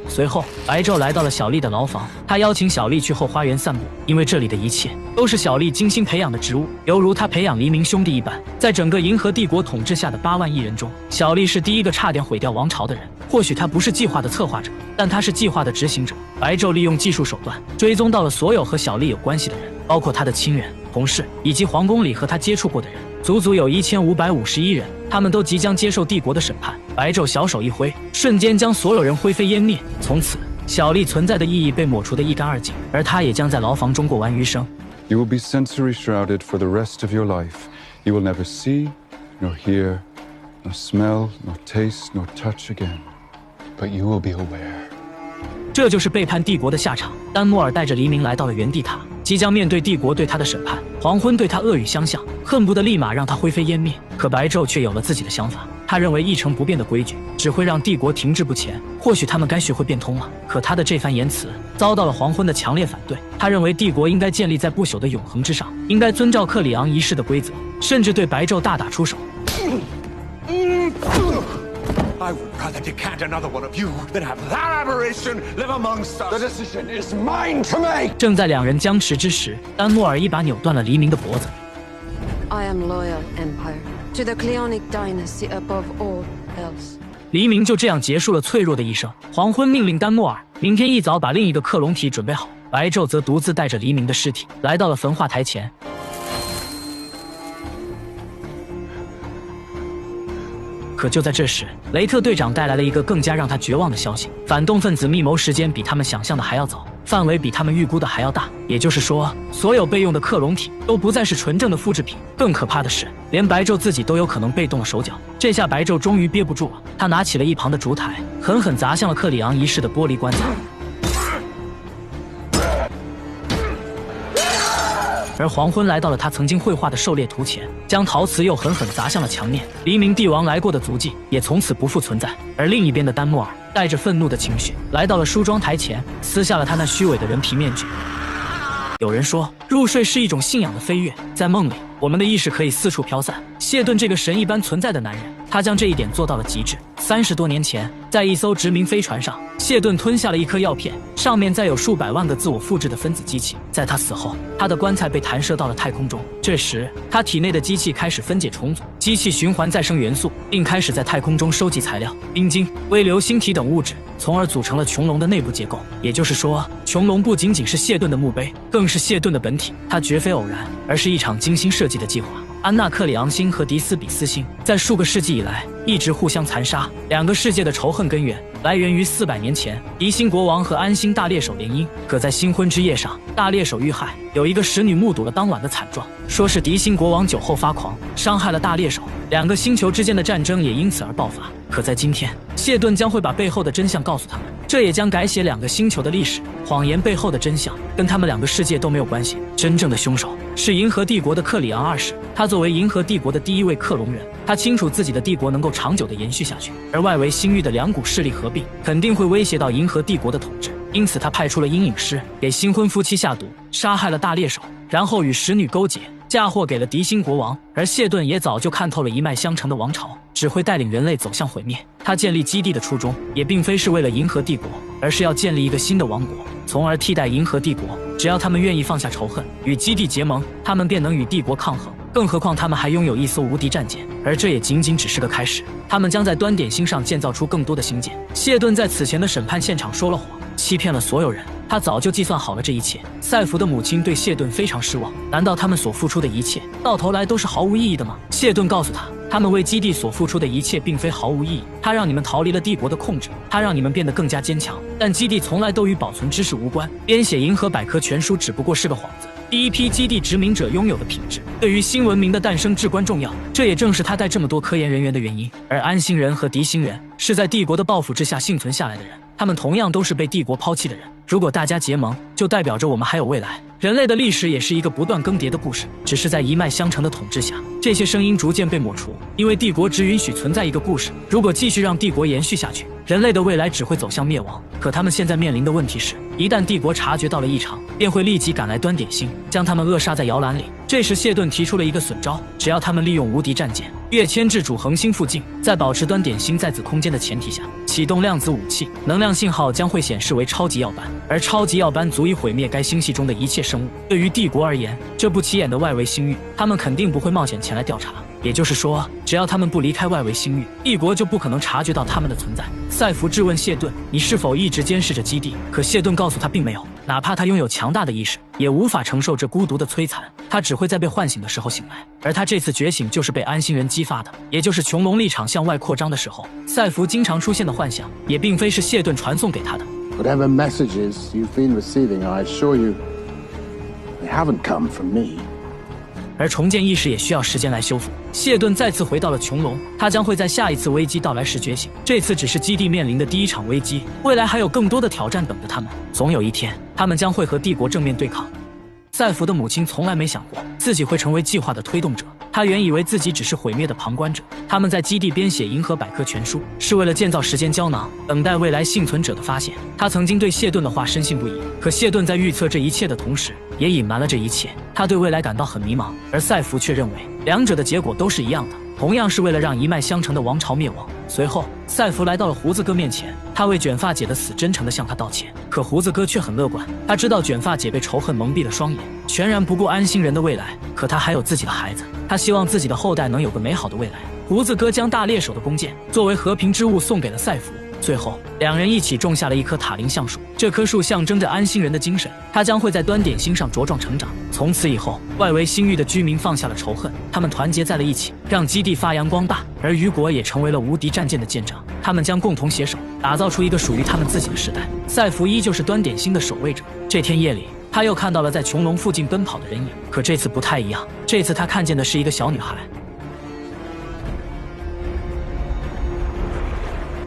随后，白昼来到了小丽的牢房，他邀请小丽去后花园散步，因为这里的一切都是小丽精心培养的植物，犹如他培养黎明兄弟一般。在整个银河帝国统治下的8万亿人中，小丽是第一个差点毁掉王朝的人。或许他不是计划的策划者，但他是计划的执行者。白昼利用技术手段追踪到了所有和小丽有关系的人，包括他的亲人、同事以及皇宫里和他接触过的人，足足有1551人。他们都即将接受帝国的审判。白昼小手一挥，瞬间将所有人灰飞烟灭。从此，小丽存在的意义被抹除得一干二净，而他也将在牢房中过完余生。You will be sensory shrouded for the rest of your life. You will never see, nor hear, nor smell, nor taste, nor touch again. But you will be aware. 这就是背叛帝国的下场。丹莫尔带着黎明来到了原地塔，即将面对帝国对他的审判。黄昏对他恶语相向，恨不得立马让他灰飞烟灭。可白昼却有了自己的想法，他认为一成不变的规矩只会让帝国停滞不前。或许他们该学会变通了。可他的这番言辞遭到了黄昏的强烈反对。他认为帝国应该建立在不朽的永恒之上，应该遵照克里昂仪式的规则，甚至对白昼大打出手。I would rather decant another one of you than have that aberration live amongst us. The decision is mine to make. 正在两人僵持之时，丹莫尔一把扭断了黎明的脖子。I am loyal, Empire, to the Cleonic dynasty above all else. 黎明就这样结束了脆弱的一生。黄昏命令丹莫尔明天一早把另一个克隆体准备好，白昼则独自带着黎明的尸体来到了焚化台前。可就在这时，雷特队长带来了一个更加让他绝望的消息：反动分子密谋时间比他们想象的还要早，范围比他们预估的还要大。也就是说，所有备用的克隆体都不再是纯正的复制品。更可怕的是，连白昼自己都有可能被动了手脚。这下白昼终于憋不住了，他拿起了一旁的烛台，狠狠砸向了克里昂仪式的玻璃棺材。而黄昏来到了他曾经绘画的狩猎图前，将陶瓷又狠狠砸向了墙面。黎明帝王来过的足迹也从此不复存在。而另一边的丹莫尔带着愤怒的情绪来到了梳妆台前，撕下了他那虚伪的人皮面具。有人说，入睡是一种信仰的飞跃，在梦里，我们的意识可以四处飘散。谢顿这个神一般存在的男人，他将这一点做到了极致。30多年前，在一艘殖民飞船上，谢顿吞下了一颗药片，上面载有数百万个自我复制的分子机器。在他死后，他的棺材被弹射到了太空中。这时，他体内的机器开始分解重组，机器循环再生元素，并开始在太空中收集材料、冰晶、微流星体等物质，从而组成了穹隆的内部结构。也就是说，穹隆不仅仅是谢顿的墓碑，更是谢顿的本体。它绝非偶然，而是一场精心设计的计划。安纳克里昂星和迪斯比斯星在数个世纪以来一直互相残杀，两个世界的仇恨根源来源于400年前迪星国王和安星大猎手联姻。可在新婚之夜上，大猎手遇害，有一个使女目睹了当晚的惨状，说是迪星国王酒后发狂，伤害了大猎手，两个星球之间的战争也因此而爆发。可在今天，谢顿将会把背后的真相告诉他们，这也将改写两个星球的历史。谎言背后的真相跟他们两个世界都没有关系，真正的凶手是银河帝国的克里昂2世。他作为银河帝国的第一位克隆人，他清楚自己的帝国能够长久地延续下去，而外围星域的两股势力合并肯定会威胁到银河帝国的统治。因此他派出了阴影师给新婚夫妻下毒，杀害了大猎手，然后与使女勾结，嫁祸给了迪星国王。而谢顿也早就看透了一脉相承的王朝只会带领人类走向毁灭。他建立基地的初衷也并非是为了银河帝国，而是要建立一个新的王国，从而替代银河帝国。只要他们愿意放下仇恨，与基地结盟，他们便能与帝国抗衡。更何况他们还拥有一艘无敌战舰，而这也仅仅只是个开始。他们将在端点星上建造出更多的星舰。谢顿在此前的审判现场说了谎，欺骗了所有人。他早就计算好了这一切。赛弗的母亲对谢顿非常失望，难道他们所付出的一切到头来都是毫无意义的吗？谢顿告诉他，他们为基地所付出的一切并非毫无意义。他让你们逃离了帝国的控制，他让你们变得更加坚强，但基地从来都与保存知识无关。编写银河百科全书只不过是个幌子。第一批基地殖民者拥有的品质对于新文明的诞生至关重要，这也正是他带这么多科研人员的原因。而安星人和狄星人是在帝国的报复之下幸存下来的人，他们同样都是被帝国抛弃的人。如果大家结盟，就代表着我们还有未来。人类的历史也是一个不断更迭的故事，只是在一脉相承的统治下，这些声音逐渐被抹除。因为帝国只允许存在一个故事，如果继续让帝国延续下去，人类的未来只会走向灭亡。可他们现在面临的问题是，一旦帝国察觉到了异常，便会立即赶来端点星，将他们扼杀在摇篮里。这时谢顿提出了一个损招，只要他们利用无敌战舰跃迁至主恒星附近，在保持端点星在子空间的前提下，启动量子武器，能量信号将会显示为超级耀斑，而超级耀斑足以毁灭该星系中的一切生物。对于帝国而言，这不起眼的外围星域，他们肯定不会冒险前来调查。也就是说，只要他们不离开外围星域，帝国就不可能察觉到他们的存在。赛弗质问谢顿：“你是否一直监视着基地？”可谢顿告诉他并没有，哪怕他拥有强大的意识，也无法承受这孤独的摧残，他只会在被唤醒的时候醒来。而他这次觉醒就是被安心人激发的，也就是穹隆立场向外扩张的时候，赛弗经常出现的幻想，也并非是谢顿传送给他的。Whatever messages you've been receiving, I assure you, they haven't come from me. 而重建意识也需要时间来修复。谢顿再次回到了穹隆，他将会在下一次危机到来时觉醒。这次只是基地面临的第一场危机，未来还有更多的挑战等着他们。总有一天，他们将会和帝国正面对抗。赛弗的母亲从来没想过自己会成为计划的推动者，她原以为自己只是毁灭的旁观者。他们在基地编写《银河百科全书》，是为了建造时间胶囊，等待未来幸存者的发现。他曾经对谢顿的话深信不疑，可谢顿在预测这一切的同时，也隐瞒了这一切。他对未来感到很迷茫，而赛弗却认为两者的结果都是一样的，同样是为了让一脉相承的王朝灭亡。随后，赛弗来到了胡子哥面前，他为卷发姐的死真诚地向他道歉。可胡子哥却很乐观，他知道卷发姐被仇恨蒙蔽了双眼，全然不顾安心人的未来。可他还有自己的孩子，他希望自己的后代能有个美好的未来。胡子哥将大猎手的弓箭作为和平之物送给了赛弗。最后，两人一起种下了一棵塔林橡树，这棵树象征着安心人的精神，它将会在端点星上茁壮成长。从此以后，外围星域的居民放下了仇恨，他们团结在了一起，让基地发扬光大。而雨果也成为了无敌战舰的舰长，他们将共同携手，打造出一个属于他们自己的时代。赛弗依旧是端点星的守卫者。这天夜里，他又看到了在穹隆附近奔跑的人影，可这次不太一样，这次他看见的是一个小女孩。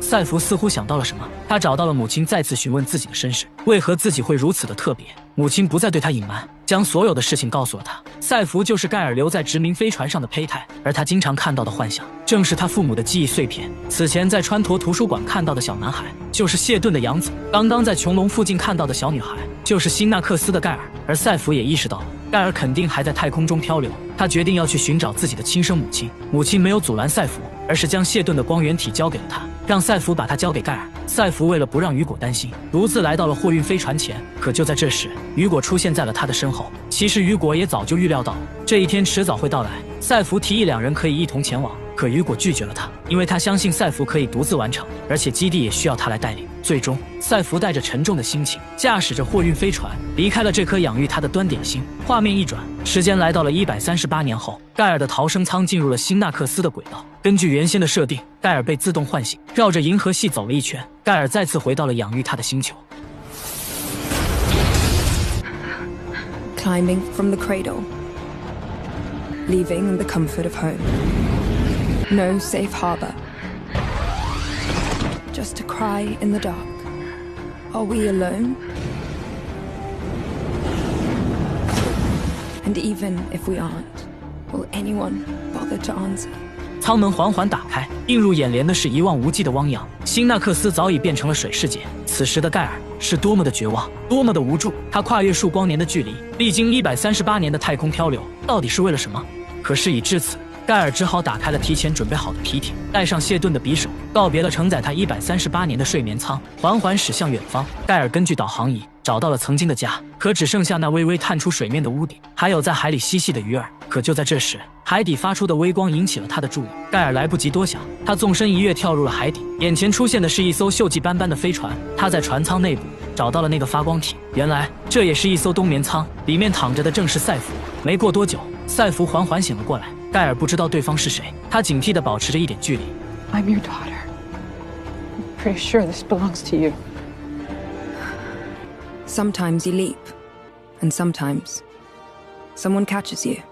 赛弗似乎想到了什么，他找到了母亲，再次询问自己的身世，为何自己会如此的特别。母亲不再对他隐瞒，将所有的事情告诉了他。赛弗就是盖尔留在殖民飞船上的胚胎，而他经常看到的幻想，正是他父母的记忆碎片。此前在川陀图书馆看到的小男孩，就是谢顿的养子；刚刚在穹隆附近看到的小女孩，就是辛纳克斯的盖尔。而赛弗也意识到了，盖尔肯定还在太空中漂流，他决定要去寻找自己的亲生母亲。母亲没有阻拦赛弗，而是将谢顿的光源体交给了他，让赛弗把他交给盖尔。赛弗为了不让雨果担心，独自来到了货运飞船前。可就在这时，雨果出现在了他的身后。其实雨果也早就预料到了这一天迟早会到来。赛弗提议两人可以一同前往，可雨果拒绝了他，因为他相信赛弗可以独自完成，而且基地也需要他来带领。最终，赛弗带着沉重的心情，驾驶着货运飞船离开了这颗养育他的端点星。画面一转，时间来到了138年后，盖尔的逃生舱进入了辛纳克斯的轨道。根据原先的设定，盖尔被自动唤醒，绕着银河系走了一圈，盖尔再次回到了养育他的星球。Climbing from the cradle, leaving in the comfort of home. No safe harbor. Just a cry in the dark. Are we alone? And even if we aren't, will anyone bother to answer?舱门缓缓打开，映入眼帘的是一望无际的汪洋。辛纳克斯早已变成了水世界，此时的盖尔是多么的绝望，多么的无助。他跨越数光年的距离，历经138年的太空漂流，到底是为了什么？可事已至此，盖尔只好打开了提前准备好的皮艇，带上谢顿的匕首，告别了承载他138年的睡眠舱，缓缓驶向远方。盖尔根据导航仪找到了曾经的家，可只剩下那微微探出水面的屋顶，还有在海里嬉戏的鱼儿。可就在这时，海底发出的微光引起了他的注意。盖尔来不及多想，他纵身一跃跳入了海底。眼前出现的是一艘锈迹斑斑的飞船，他在船舱内部找到了那个发光体，原来这也是一艘冬眠舱，里面躺着的正是赛弗。没过多久，赛弗缓缓醒了过来。盖尔不知道对方是谁，他警惕地保持着一点距离。I'm your daughter. I'm pretty sure this belongs to you. Sometimes you leap, and sometimes someone catches you.